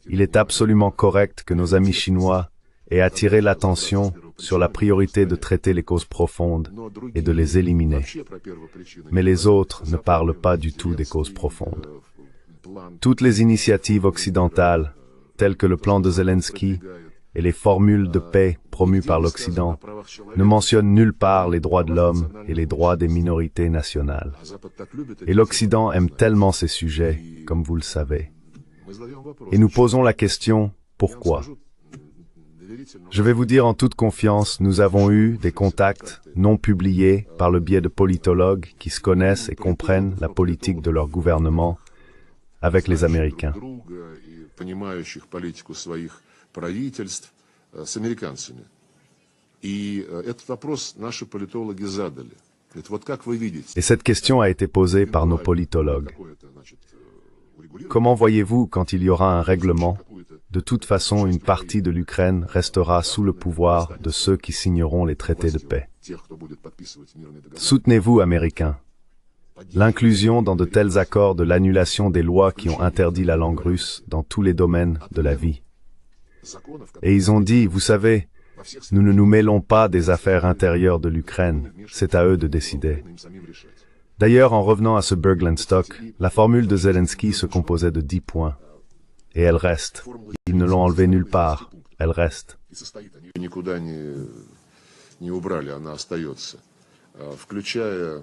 il est absolument correct que nos amis chinois aient attiré l'attention sur la priorité de traiter les causes profondes et de les éliminer. Mais les autres ne parlent pas du tout des causes profondes. Toutes les initiatives occidentales, telles que le plan de Zelensky et les formules de paix promues par l'Occident, ne mentionnent nulle part les droits de l'homme et les droits des minorités nationales. Et l'Occident aime tellement ces sujets, comme vous le savez. Et nous posons la question, pourquoi? Je vais vous dire en toute confiance, nous avons eu des contacts non publiés par le biais de politologues qui se connaissent et comprennent la politique de leur gouvernement avec les Américains. Et cette question a été posée par nos politologues. Comment voyez-vous quand il y aura un règlement? De toute façon, une partie de l'Ukraine restera sous le pouvoir de ceux qui signeront les traités de paix. Soutenez-vous, Américains, l'inclusion dans de tels accords de l'annulation des lois qui ont interdit la langue russe dans tous les domaines de la vie. Et ils ont dit, vous savez, nous ne nous mêlons pas des affaires intérieures de l'Ukraine, c'est à eux de décider. D'ailleurs, en revenant à ce Berglandstock, la formule de Zelensky se composait de 10 points. Et elle reste. Ils ne l'ont enlevée nulle part. Elle reste.
не убрали, она остается, включая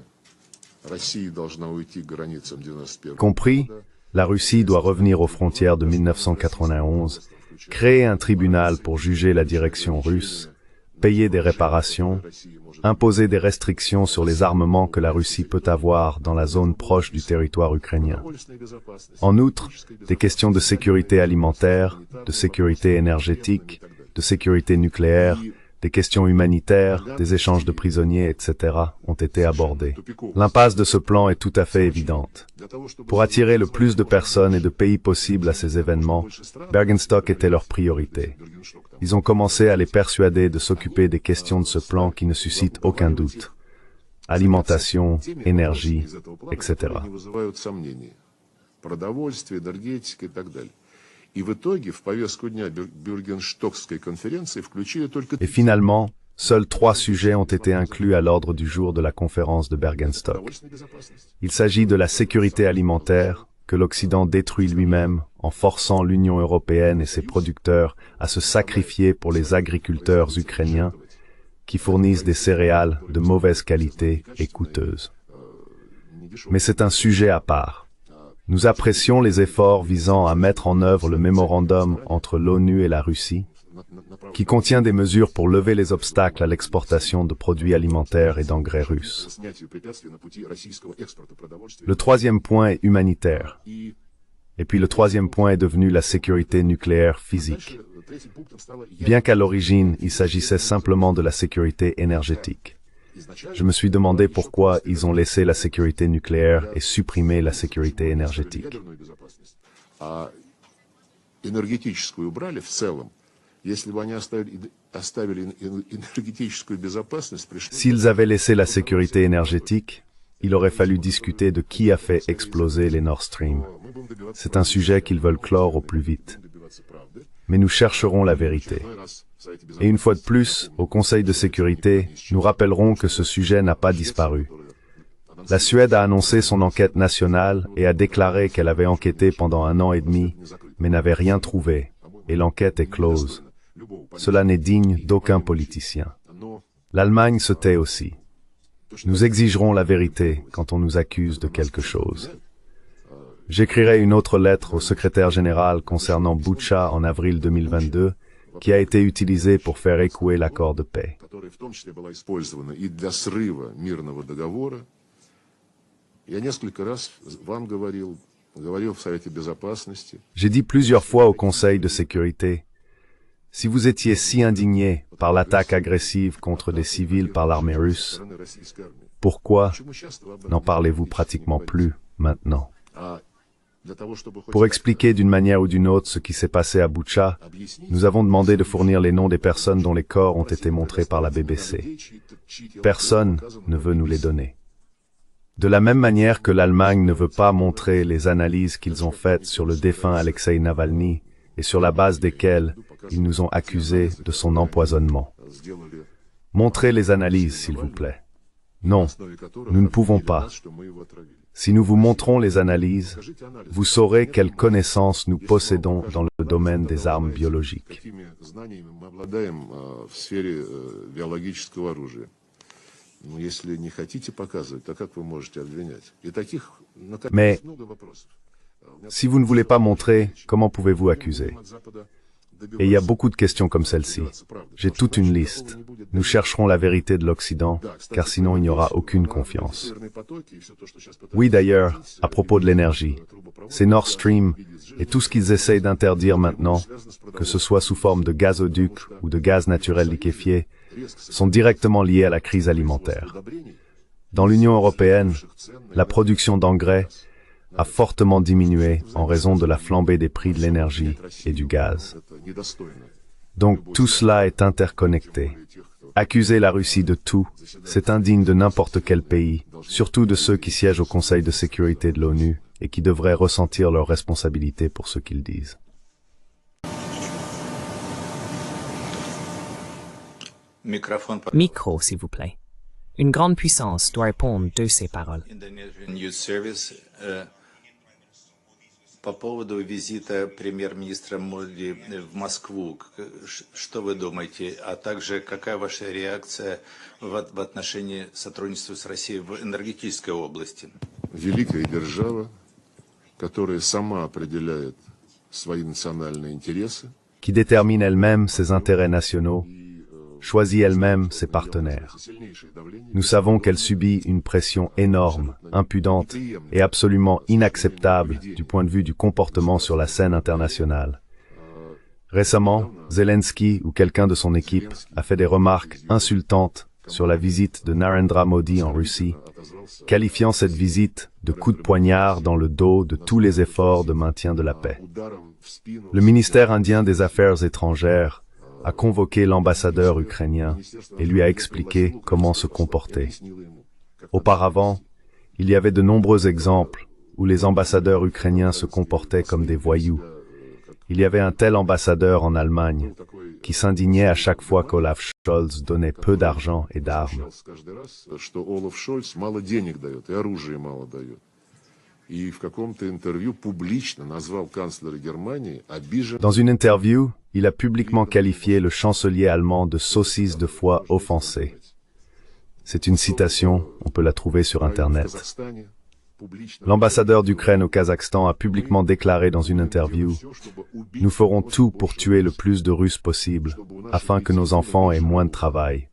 Россия должна уйти к границам 91
Compris, la Russie doit revenir aux frontières de 1991, créer un tribunal pour juger la direction russe, payer des réparations, imposer des restrictions sur les armements que la Russie peut avoir dans la zone proche du territoire ukrainien. En outre, des questions de sécurité alimentaire, de sécurité énergétique, de sécurité nucléaire, des questions humanitaires, des échanges de prisonniers, etc. ont été abordées. L'impasse de ce plan est tout à fait évidente. Pour attirer le plus de personnes et de pays possible à ces événements, Bergenstock était leur priorité. Ils ont commencé à les persuader de s'occuper des questions de ce plan qui ne suscitent aucun doute. Alimentation, énergie, etc. Et finalement, seuls 3 sujets ont été inclus à l'ordre du jour de la conférence de Bergenstock. Il s'agit de la sécurité alimentaire, que l'Occident détruit lui-même en forçant l'Union européenne et ses producteurs à se sacrifier pour les agriculteurs ukrainiens qui fournissent des céréales de mauvaise qualité et coûteuses. Mais c'est un sujet à part. Nous apprécions les efforts visant à mettre en œuvre le mémorandum entre l'ONU et la Russie, qui contient des mesures pour lever les obstacles à l'exportation de produits alimentaires et d'engrais russes. Le 3e point est humanitaire. Et puis le 3e point est devenu la sécurité nucléaire physique. Bien qu'à l'origine, il s'agissait simplement de la sécurité énergétique. Je me suis demandé pourquoi ils ont laissé la sécurité nucléaire et supprimé la sécurité énergétique. S'ils avaient laissé la sécurité énergétique, il aurait fallu discuter de qui a fait exploser les Nord Stream. C'est un sujet qu'ils veulent clore au plus vite. Mais nous chercherons la vérité. Et une fois de plus, au Conseil de sécurité, nous rappellerons que ce sujet n'a pas disparu. La Suède a annoncé son enquête nationale et a déclaré qu'elle avait enquêté pendant 1 an et demi, mais n'avait rien trouvé, et l'enquête est close. Cela n'est digne d'aucun politicien. L'Allemagne se tait aussi. Nous exigerons la vérité quand on nous accuse de quelque chose. J'écrirai une autre lettre au secrétaire général concernant Boutcha en avril 2022, qui a été utilisée pour faire échouer l'accord de paix. J'ai dit plusieurs fois au Conseil de sécurité, si vous étiez si indigné par l'attaque agressive contre des civils par l'armée russe, pourquoi n'en parlez-vous pratiquement plus maintenant? Pour expliquer d'une manière ou d'une autre ce qui s'est passé à Boutcha, nous avons demandé de fournir les noms des personnes dont les corps ont été montrés par la BBC. Personne ne veut nous les donner. De la même manière que l'Allemagne ne veut pas montrer les analyses qu'ils ont faites sur le défunt Alexei Navalny et sur la base desquelles ils nous ont accusés de son empoisonnement. Montrez les analyses, s'il vous plaît. Non, nous ne pouvons pas. Si nous vous montrons les analyses, vous saurez quelles connaissances nous possédons dans le domaine des armes biologiques. Mais si vous ne voulez pas montrer, comment pouvez-vous accuser? Et il y a beaucoup de questions comme celle-ci. J'ai toute une liste. Nous chercherons la vérité de l'Occident, car sinon il n'y aura aucune confiance. Oui, d'ailleurs, à propos de l'énergie, c'est Nord Stream et tout ce qu'ils essayent d'interdire maintenant, que ce soit sous forme de gazoduc ou de gaz naturel liquéfié, sont directement liés à la crise alimentaire. Dans l'Union européenne, la production d'engrais a fortement diminué en raison de la flambée des prix de l'énergie et du gaz. Donc tout cela est interconnecté. Accuser la Russie de tout, c'est indigne de n'importe quel pays, surtout de ceux qui siègent au Conseil de sécurité de l'ONU et qui devraient ressentir leurs responsabilités pour ce qu'ils disent.
Micro, s'il vous plaît. Une grande puissance doit répondre de ces paroles.
По поводу визита премьер-министра Моди в Москву, что вы думаете, а также какая ваша реакция в отношении сотрудничества с Россией в энергетической области?
Великая держава, которая сама определяет свои национальные интересы,
qui détermine elle-même ses intérêts nationaux, choisit elle-même ses partenaires. Nous savons qu'elle subit une pression énorme, impudente et absolument inacceptable du point de vue du comportement sur la scène internationale. Récemment, Zelensky ou quelqu'un de son équipe a fait des remarques insultantes sur la visite de Narendra Modi en Russie, qualifiant cette visite de coup de poignard dans le dos de tous les efforts de maintien de la paix. Le ministère indien des Affaires étrangères a convoqué l'ambassadeur ukrainien et lui a expliqué comment se comporter. Auparavant, il y avait de nombreux exemples où les ambassadeurs ukrainiens se comportaient comme des voyous. Il y avait un tel ambassadeur en Allemagne qui s'indignait à chaque fois qu'Olaf Scholz donnait peu d'argent et d'armes. Dans une interview, il a publiquement qualifié le chancelier allemand de saucisse de foie offensée. C'est une citation, on peut la trouver sur Internet. L'ambassadeur d'Ukraine au Kazakhstan a publiquement déclaré dans une interview « Nous ferons tout pour tuer le plus de Russes possible, afin que nos enfants aient moins de travail.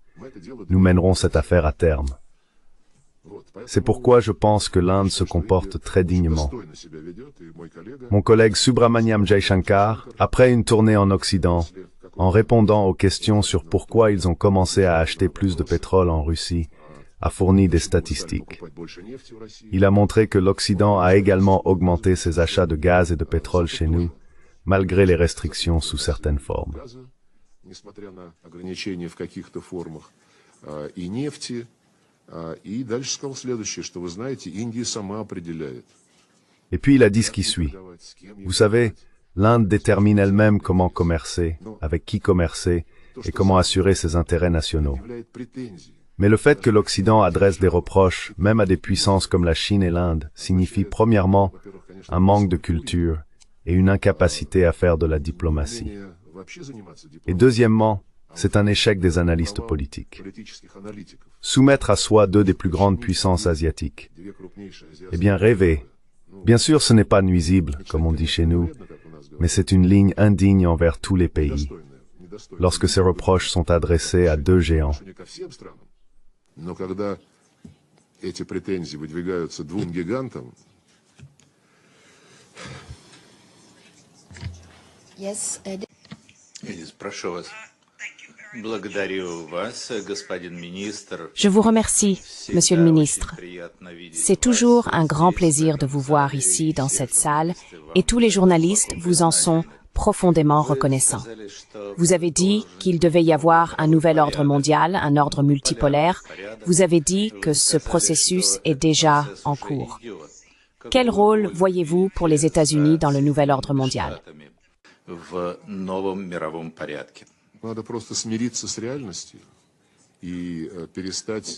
Nous mènerons cette affaire à terme. » C'est pourquoi je pense que l'Inde se comporte très dignement. Mon collègue Subramaniam Jaishankar, après une tournée en Occident, en répondant aux questions sur pourquoi ils ont commencé à acheter plus de pétrole en Russie, a fourni des statistiques. Il a montré que l'Occident a également augmenté ses achats de gaz et de pétrole chez nous, malgré les restrictions sous certaines formes. Et puis il a dit ce qui suit. Vous savez, l'Inde détermine elle-même comment commercer, avec qui commercer et comment assurer ses intérêts nationaux. Mais le fait que l'Occident adresse des reproches, même à des puissances comme la Chine et l'Inde, signifie premièrement un manque de culture et une incapacité à faire de la diplomatie. Et deuxièmement, c'est un échec des analystes politiques. Soumettre à soi deux des plus grandes puissances asiatiques. Eh bien, rêver. Bien sûr, ce n'est pas nuisible, comme on dit chez nous, mais c'est une ligne indigne envers tous les pays, lorsque ces reproches sont adressés à deux géants.
Но когда эти претензии выдвигаются двум гигантам,
Прошу вас. Благодарю вас, господин министр.
Je vous remercie, Monsieur le ministre. C'est toujours un grand plaisir de vous voir ici, dans cette salle, et tous les journalistes vous en sont profondément reconnaissants. Vous avez dit qu'il devait y avoir un nouvel ordre mondial, un ordre multipolaire. Vous avez dit que ce processus est déjà en cours. Quel rôle voyez-vous pour les États-Unis dans le nouvel ordre mondial?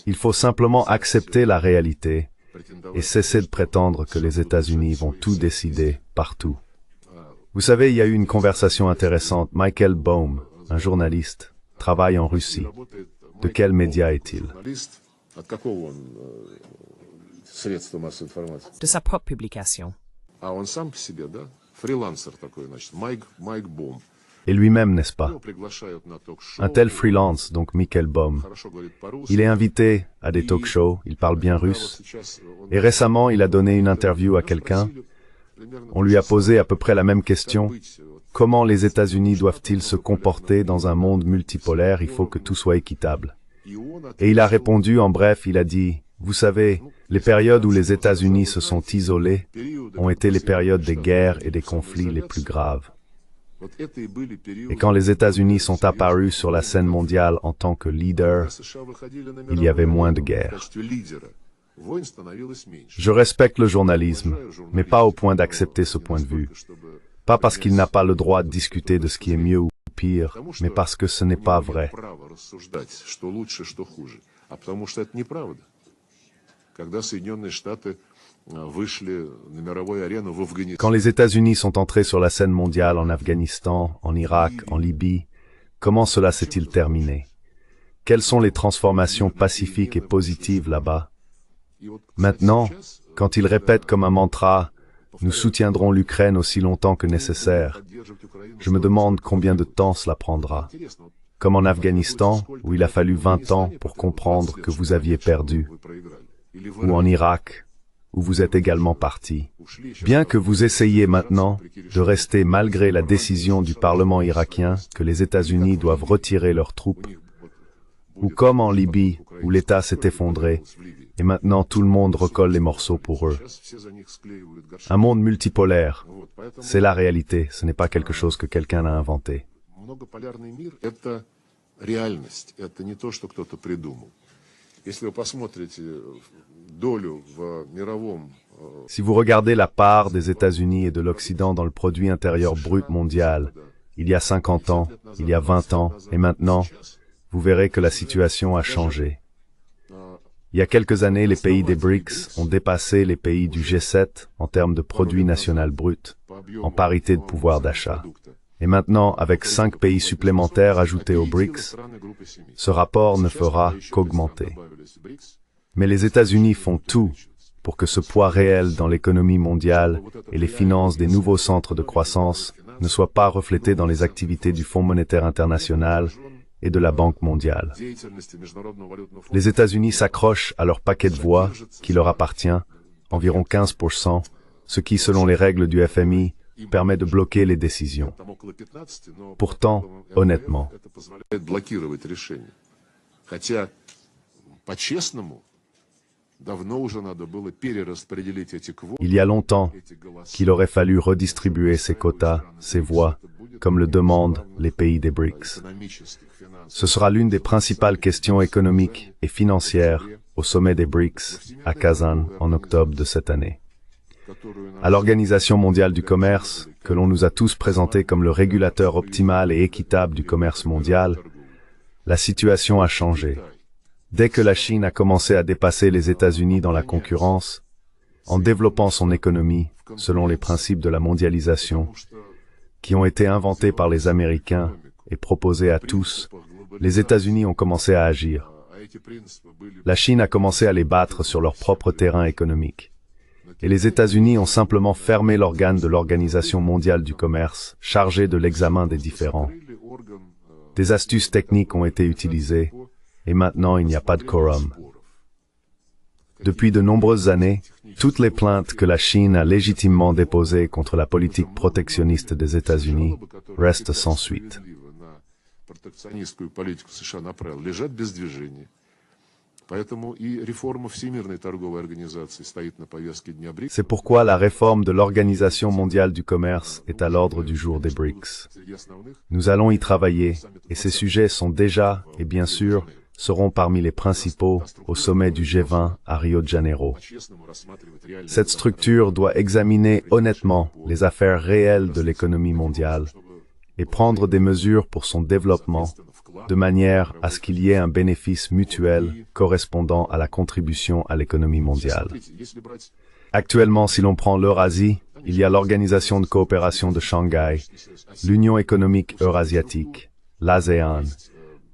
Il faut simplement accepter la réalité et cesser de prétendre que les États-Unis vont tout décider partout. Vous savez, il y a eu une conversation intéressante. Michael Baum, un journaliste, travaille en Russie. De quel média est-il?
De sa propre publication.
Et lui-même, n'est-ce pas? Un tel freelance, donc Michael Baum. Il est invité à des talk-shows, il parle bien russe. Et récemment, il a donné une interview à quelqu'un. On lui a posé à peu près la même question. Comment les États-Unis doivent-ils se comporter dans un monde multipolaire? Il faut que tout soit équitable. Et il a répondu, en bref, il a dit, vous savez, les périodes où les États-Unis se sont isolés ont été les périodes des guerres et des conflits les plus graves. Et quand les États-Unis sont apparus sur la scène mondiale en tant que leader, il y avait moins de guerres. Je respecte le journalisme, mais pas au point d'accepter ce point de vue. Pas parce qu'il n'a pas le droit de discuter de ce qui est mieux ou pire, mais parce que ce n'est pas vrai.
Когда Соединенные Штаты
Quand les États-Unis sont entrés sur la scène mondiale en Afghanistan, en Irak, en Libye, comment cela s'est-il terminé? Quelles sont les transformations pacifiques et positives là-bas? Maintenant, quand ils répètent comme un mantra « Nous soutiendrons l'Ukraine aussi longtemps que nécessaire », je me demande combien de temps cela prendra. Comme en Afghanistan, où il a fallu 20 ans pour comprendre que vous aviez perdu, ou en Irak, où vous êtes également parti. Bien que vous essayiez maintenant de rester malgré la décision du Parlement irakien que les États-Unis doivent retirer leurs troupes, ou comme en Libye, où l'État s'est effondré, et maintenant tout le monde recolle les morceaux pour eux. Un monde multipolaire, c'est la réalité, ce n'est pas quelque chose que quelqu'un a inventé. Si vous regardez la part des États-Unis et de l'Occident dans le produit intérieur brut mondial, il y a 50 ans, il y a 20 ans, et maintenant, vous verrez que la situation a changé. Il y a quelques années, les pays des BRICS ont dépassé les pays du G7 en termes de produit national brut, en parité de pouvoir d'achat. Et maintenant, avec 5 pays supplémentaires ajoutés aux BRICS, ce rapport ne fera qu'augmenter. Mais les États-Unis font tout pour que ce poids réel dans l'économie mondiale et les finances des nouveaux centres de croissance ne soit pas reflété dans les activités du Fonds monétaire international et de la Banque mondiale. Les États-Unis s'accrochent à leur paquet de voix qui leur appartient, environ 15%, ce qui, selon les règles du FMI, permet de bloquer les décisions. Pourtant, honnêtement, il y a longtemps qu'il aurait fallu redistribuer ces quotas, ces voix, comme le demandent les pays des BRICS. Ce sera l'une des principales questions économiques et financières au sommet des BRICS à Kazan en octobre de cette année. À l'Organisation mondiale du commerce, que l'on nous a tous présenté comme le régulateur optimal et équitable du commerce mondial, la situation a changé. Dès que la Chine a commencé à dépasser les États-Unis dans la concurrence, en développant son économie selon les principes de la mondialisation, qui ont été inventés par les Américains et proposés à tous, les États-Unis ont commencé à agir. La Chine a commencé à les battre sur leur propre terrain économique. Et les États-Unis ont simplement fermé l'organe de l'Organisation mondiale du commerce, chargé de l'examen des différends. Des astuces techniques ont été utilisées, et maintenant il n'y a pas de quorum. Depuis de nombreuses années, toutes les plaintes que la Chine a légitimement déposées contre la politique protectionniste des États-Unis restent sans suite. C'est pourquoi la réforme de l'Organisation mondiale du commerce est à l'ordre du jour des BRICS. Nous allons y travailler, et ces sujets sont déjà, et bien sûr, seront parmi les principaux au sommet du G20 à Rio de Janeiro. Cette structure doit examiner honnêtement les affaires réelles de l'économie mondiale et prendre des mesures pour son développement, de manière à ce qu'il y ait un bénéfice mutuel correspondant à la contribution à l'économie mondiale. Actuellement, si l'on prend l'Eurasie, il y a l'Organisation de coopération de Shanghai, l'Union économique eurasiatique, l'ASEAN.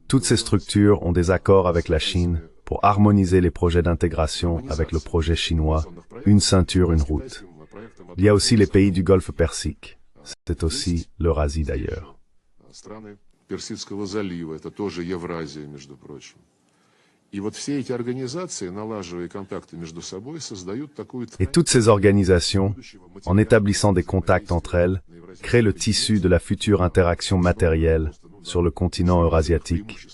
Toutes ces structures ont des accords avec la Chine pour harmoniser les projets d'intégration avec le projet chinois, une ceinture, une route. Il y a aussi les pays du Golfe Persique. C'est aussi l'Eurasie d'ailleurs.
Персидского залива, это тоже Евразия, между прочим. И вот все эти организации, налаживая контакты между собой, создают такую...
Et toutes ces organisations, en établissant des contacts entre elles, créent le tissu de la future interaction matérielle sur le continent eurasiatique,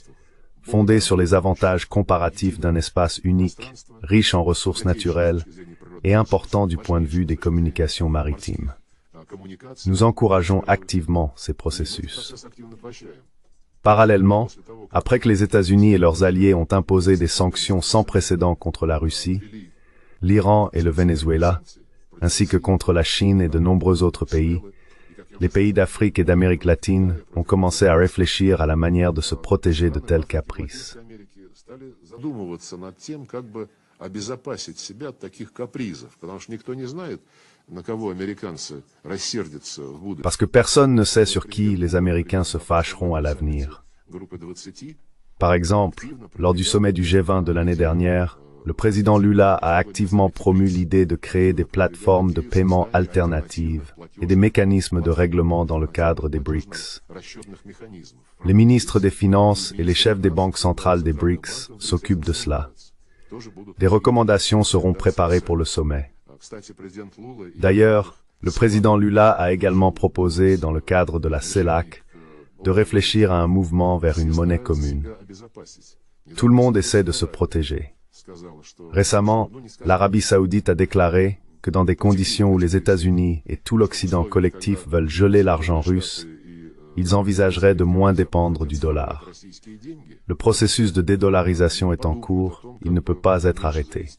fondée sur les avantages comparatifs d'un espace unique, riche en ressources naturelles et important du point de vue des communications maritimes. Nous encourageons activement ces processus. Parallèlement, après que les États-Unis et leurs alliés ont imposé des sanctions sans précédent contre la Russie, l'Iran et le Venezuela, ainsi que contre la Chine et de nombreux autres pays, les pays d'Afrique et d'Amérique latine ont commencé à réfléchir à la manière de se protéger de tels caprices.
обезопасить себя от таких капризов, потому что никто не знает, на кого американцы рассердятся в будущем.
Parce que personne ne sait sur qui les Américains se fâcheront à l'avenir.
Группа 20
Par exemple, lors du sommet du G20 de l'année dernière, le président Lula a activement promu l'idée de créer des plateformes de paiement alternatives et des mécanismes de règlement dans le cadre des BRICS.
расчетных механизмов.
Les ministres des Finances et les chefs des banques centrales des BRICS s'occupent de cela.
Тоже будут.
Des recommandations seront préparées pour le sommet.
Кстати, президент Лула и
D'ailleurs, le président Lula a également proposé, dans le cadre de la CELAC, de réfléchir à un mouvement vers une monnaie commune.
себя обезопасить.
Tout le monde essaie de se protéger.
Сказала, что
Récemment, l'Arabie saoudite a déclaré que dans des conditions où les États-Unis et tout l'Occident collectif veulent geler l'argent russe, ils envisageraient de moins dépendre du dollar.
российские деньги
Le processus de dédollarisation est en cours, il ne peut pas être arrêté.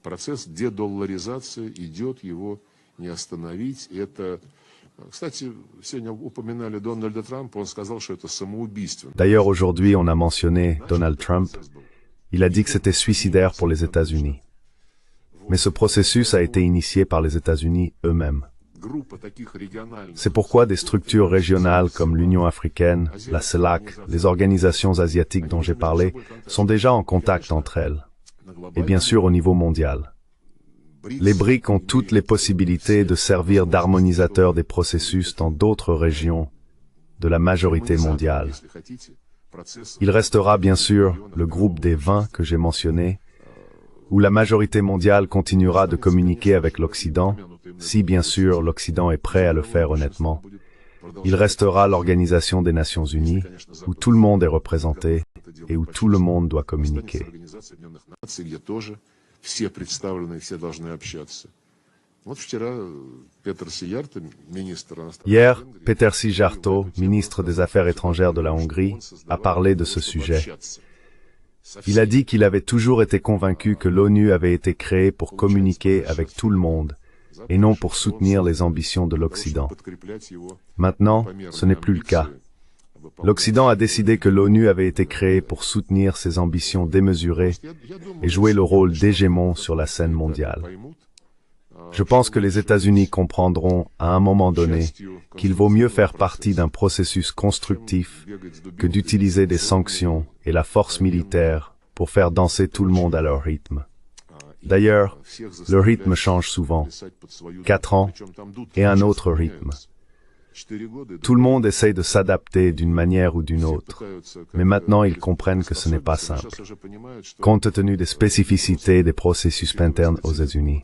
Процесс дедолларизации идет, его не остановить. И это, кстати, сегодня упоминали Дональда Трампа, он сказал, что это самоубийство.
D'ailleurs, aujourd'hui, on a mentionné Donald Trump. Il a dit que c'était suicidaire pour les États-Unis. Mais ce processus a été initié par les États-Unis eux-mêmes.
Группа таких региональных
C'est pourquoi des structures régionales comme l'Union africaine, la CELAC, les organisations asiatiques dont j'ai parlé, sont déjà en contact entre elles. Et bien sûr au niveau mondial. Les BRICS ont toutes les possibilités de servir d'harmonisateurs des processus dans d'autres régions de la majorité mondiale.
если хотите, процесс
Il restera bien sûr le groupe des 20 que j'ai mentionné, où la majorité mondiale continuera de communiquer avec l'Occident, si bien sûr l'Occident est prêt à le faire honnêtement. Il restera l'Organisation des Nations Unies, où tout le monde est représenté et où tout le monde doit communiquer.
Организация Объединенных Наций, где тоже все представлены, все должны общаться. Вот вчера Петр Сиярто, министр иностранных
Hier,
дел Венгрии,
Péter Szijjártó, ministre des Affaires étrangères de la Hongrie, a parlé de ce sujet. Il a dit qu'il avait toujours été convaincu que l'ONU avait été créée pour communiquer avec tout le monde, et non pour soutenir les ambitions de l'Occident.
подкреплять его
Maintenant, ce n'est plus le cas. L'Occident a décidé que l'ONU avait été créée pour soutenir ses ambitions démesurées et jouer le rôle d'hégémon sur la scène mondiale. Je pense que les États-Unis comprendront, à un moment donné, qu'il vaut mieux faire partie d'un processus constructif que d'utiliser des sanctions et la force militaire pour faire danser tout le monde à leur rythme. D'ailleurs, le rythme change souvent, 4 ans et un autre rythme. Tout le monde essaye de s'adapter d'une manière ou d'une autre, mais maintenant ils comprennent que ce n'est pas simple, compte tenu des spécificités des processus internes aux États-Unis.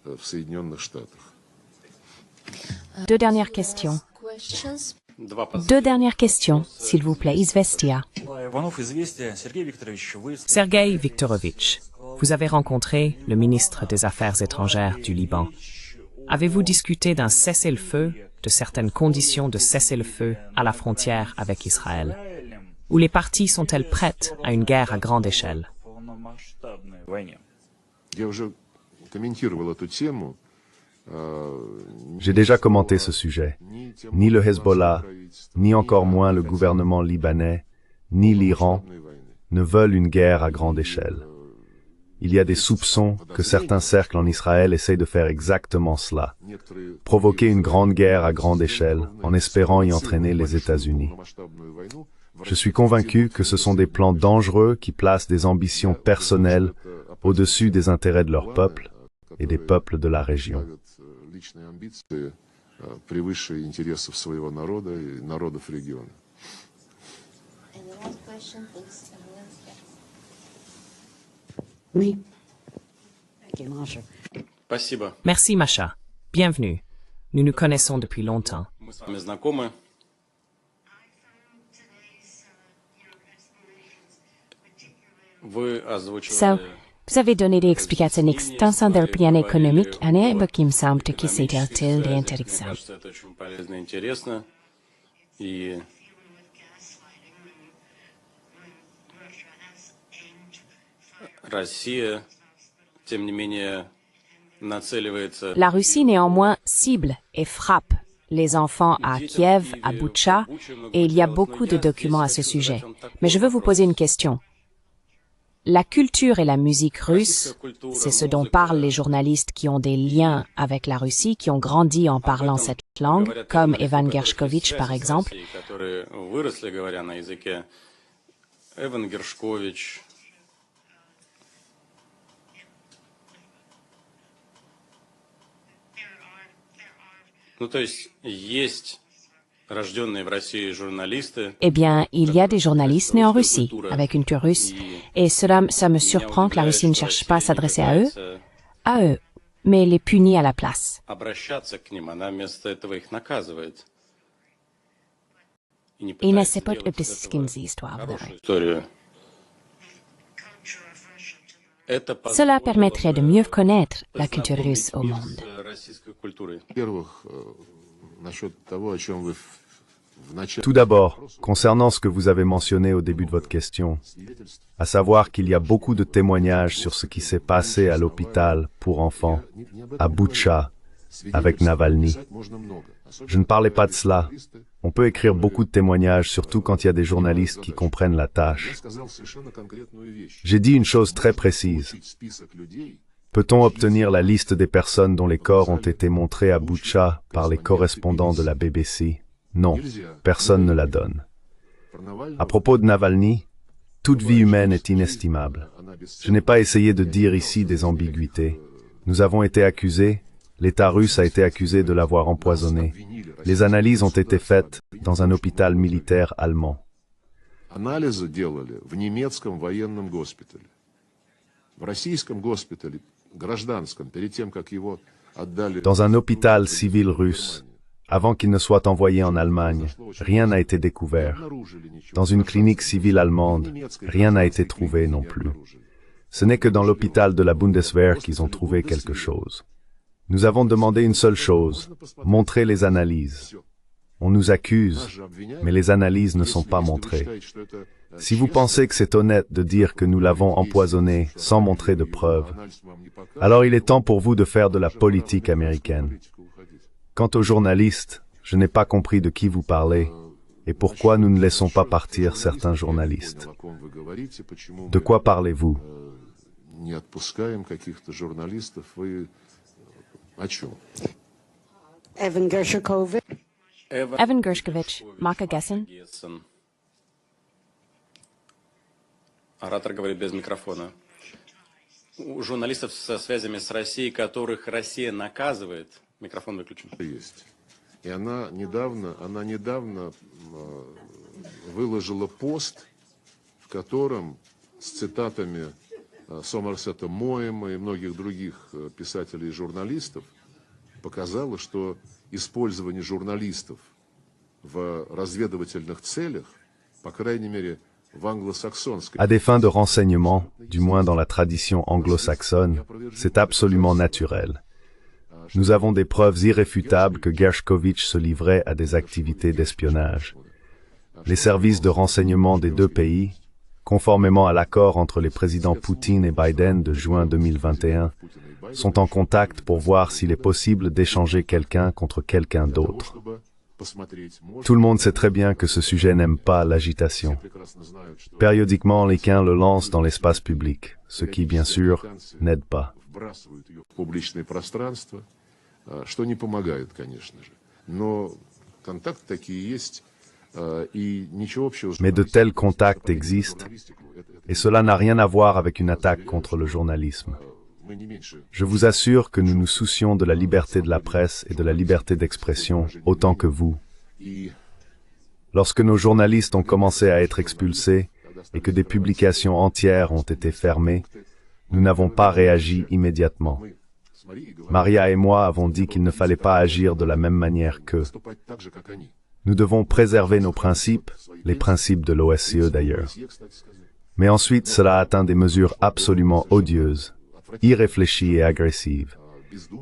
в Соединенных Штатах.
Deux dernières questions.
Два
Deux dernières questions, s'il vous plaît. Izvestia.
Иванов, известия. Сергей Викторович, вы...
Sergei Viktorovitch, vous avez rencontré le ministre des Affaires étrangères du Liban. Avez-vous discuté d'un cessez-le-feu, de certaines conditions de cessez-le-feu à la frontière avec Israël? Ou les parties sont-elles prêtes à une guerre à grande échelle?
полномасштабной войне?
Я уже комментировал эту тему.
J'ai déjà commenté ce sujet. Ni le Hezbollah, ni encore moins le gouvernement libanais, ni l'Iran ne veulent une guerre à grande échelle. Il y a des soupçons que certains cercles en Israël essayent de faire exactement cela, provoquer une grande guerre à grande échelle en espérant y entraîner les États-Unis. Je suis convaincu que ce sont des plans dangereux qui placent des ambitions personnelles au-dessus des intérêts de leur peuple et des peuples de la région.
Личные амбиции превыше интересов своего народа и народов региона.
Oui.
Спасибо.
Merci Masha. Bienvenue. Nous nous connaissons depuis longtemps.
Мы с вами знакомы. Вы озвучивали...
So, vous avez donné des explications extensives del plan économique, qui me semble que c'était utile et
Мне
intéressant.
кажется, это очень полезно и интересно. И Россия, тем не менее, нацеливается...
La Russie néanmoins cible et frappe les enfants à Kiev, à Boutcha, et il y a beaucoup de documents à ce sujet. Mais je veux vous poser une question. La culture et la musique russe, c'est ce dont parlent les journalistes qui ont des liens avec la Russie, qui ont grandi en parlant cette langue, comme Evan Gershkovich par exemple.
Эван Гершкович. Ну, то есть рожденные в России журналисты.
Eh bien, il y a des journalistes nés en Russie, avec une culture russe, et ça me surprend que la Russie ne cherche pas à s'adresser à eux, mais les punit à la place.
Обращаться к ним, она вместо этого их наказывает.
И не sait pas de ce qu'une histoire. Cela permettrait de mieux connaître la culture russe au monde.
Tout d'abord, concernant ce que vous avez mentionné au début de votre question, à savoir qu'il y a beaucoup de témoignages sur ce qui s'est passé à l'hôpital pour enfants, à Boutcha, avec Navalny. Je ne parlais pas de cela. On peut écrire beaucoup de témoignages, surtout quand il y a des journalistes qui comprennent la tâche. J'ai dit une chose très précise. Peut-on obtenir la liste des personnes dont les corps ont été montrés à Boutcha par les correspondants de la BBC? Non, personne ne la donne. À propos de Navalny, toute vie humaine est inestimable. Je n'ai pas essayé de dire ici des ambiguïtés. Nous avons été accusés, l'État russe a été accusé de l'avoir empoisonné. Les analyses ont été faites dans un hôpital militaire allemand.
Анализы делали в немецком военном госпитале. В российском госпитале, гражданском, перед тем, как его отдали...
Dans un hôpital civil russe, avant qu'il ne soit envoyé en Allemagne, rien n'a été découvert. Dans une clinique civile allemande, rien n'a été trouvé non plus. Ce n'est que dans l'hôpital de la Bundeswehr qu'ils ont trouvé quelque chose. Nous avons demandé une seule chose, montrer les analyses. On nous accuse, mais les analyses ne sont pas montrées. Si vous pensez que c'est honnête de dire que nous l'avons empoisonné sans montrer de preuves, alors il est temps pour vous de faire de la politique américaine. Quant aux journalistes, je n'ai pas compris de qui vous parlez et pourquoi nous ne laissons pas partir certains journalistes. De quoi parlez-vous?
Evan Gershkovich, Marka Gessen.
Оратор говорит без микрофона. У журналистов со связями с Россией, которых Россия наказывает, микрофон выключен.
Есть. И она недавно выложила пост, в котором с цитатами Сомерсета Моэма и многих других писателей и журналистов показала, что использование журналистов в разведывательных целях, по крайней мере, в англосаксонской...
À des fins de renseignement, du moins dans la tradition anglo-saxonne, c'est absolument naturel. Nous avons des preuves irréfutables que Gershkovich se livrait à des activités d'espionnage. Les services de renseignement des deux pays, conformément à l'accord entre les présidents Poutine et Biden de juin 2021, sont en contact pour voir s'il est possible d'échanger quelqu'un contre quelqu'un d'autre. Tout le monde sait très bien que ce sujet n'aime pas l'agitation. Périodiquement, l'Équin le lance dans l'espace public, ce qui, bien sûr, n'aide pas. Mais de tels contacts existent, et cela n'a rien à voir avec une attaque contre le journalisme. Je vous assure que nous nous soucions de la liberté de la presse et de la liberté d'expression autant que vous. Lorsque nos journalistes ont commencé à être expulsés et que des publications entières ont été fermées, nous n'avons pas réagi immédiatement. Maria et moi avons dit qu'il ne fallait pas agir de la même manière qu'eux. Nous devons préserver nos principes, les principes de l'OSCE d'ailleurs. Mais ensuite, cela atteint des mesures absolument odieuses, irréfléchies et agressives.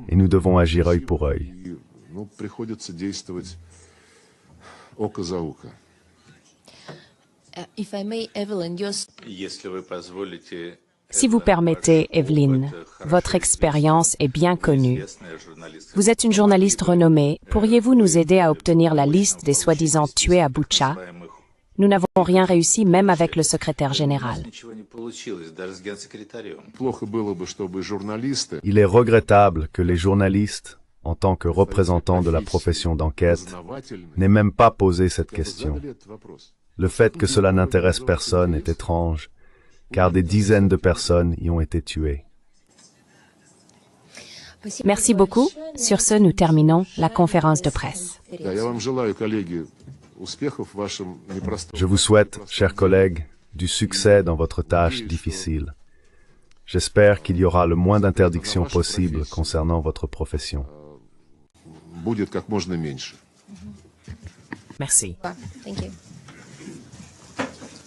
Et nous devons agir œil pour œil.
Si vous permettez, Evelyn, votre expérience est bien connue. Vous êtes une journaliste renommée. Pourriez-vous nous aider à obtenir la liste des soi-disant tués à Boutcha? Nous n'avons rien réussi même avec le secrétaire général.
Ничего не получилось, даже с генсекретарем.
Плохо было бы, чтобы журналисты
Il est regrettable que les journalistes, en tant que représentants de la profession d'enquête,
познавательны,
n'aient même pas posé cette question.
задали этот вопрос.
Le fait que cela n'intéresse personne est étrange, car des dizaines de personnes y ont été tuées.
Merci beaucoup. Sur ce, nous terminons la conférence de presse.
Да, я вам желаю, коллеги, успехов в вашем непростом.
Je vous souhaite, chers collègues, du succès dans votre tâche difficile. J'espère qu'il y aura le moins d'interdictions possibles concernant votre profession.
Будет как можно меньше.
Merci.
Thank you.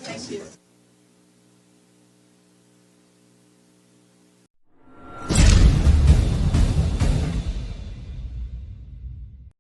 Thank you.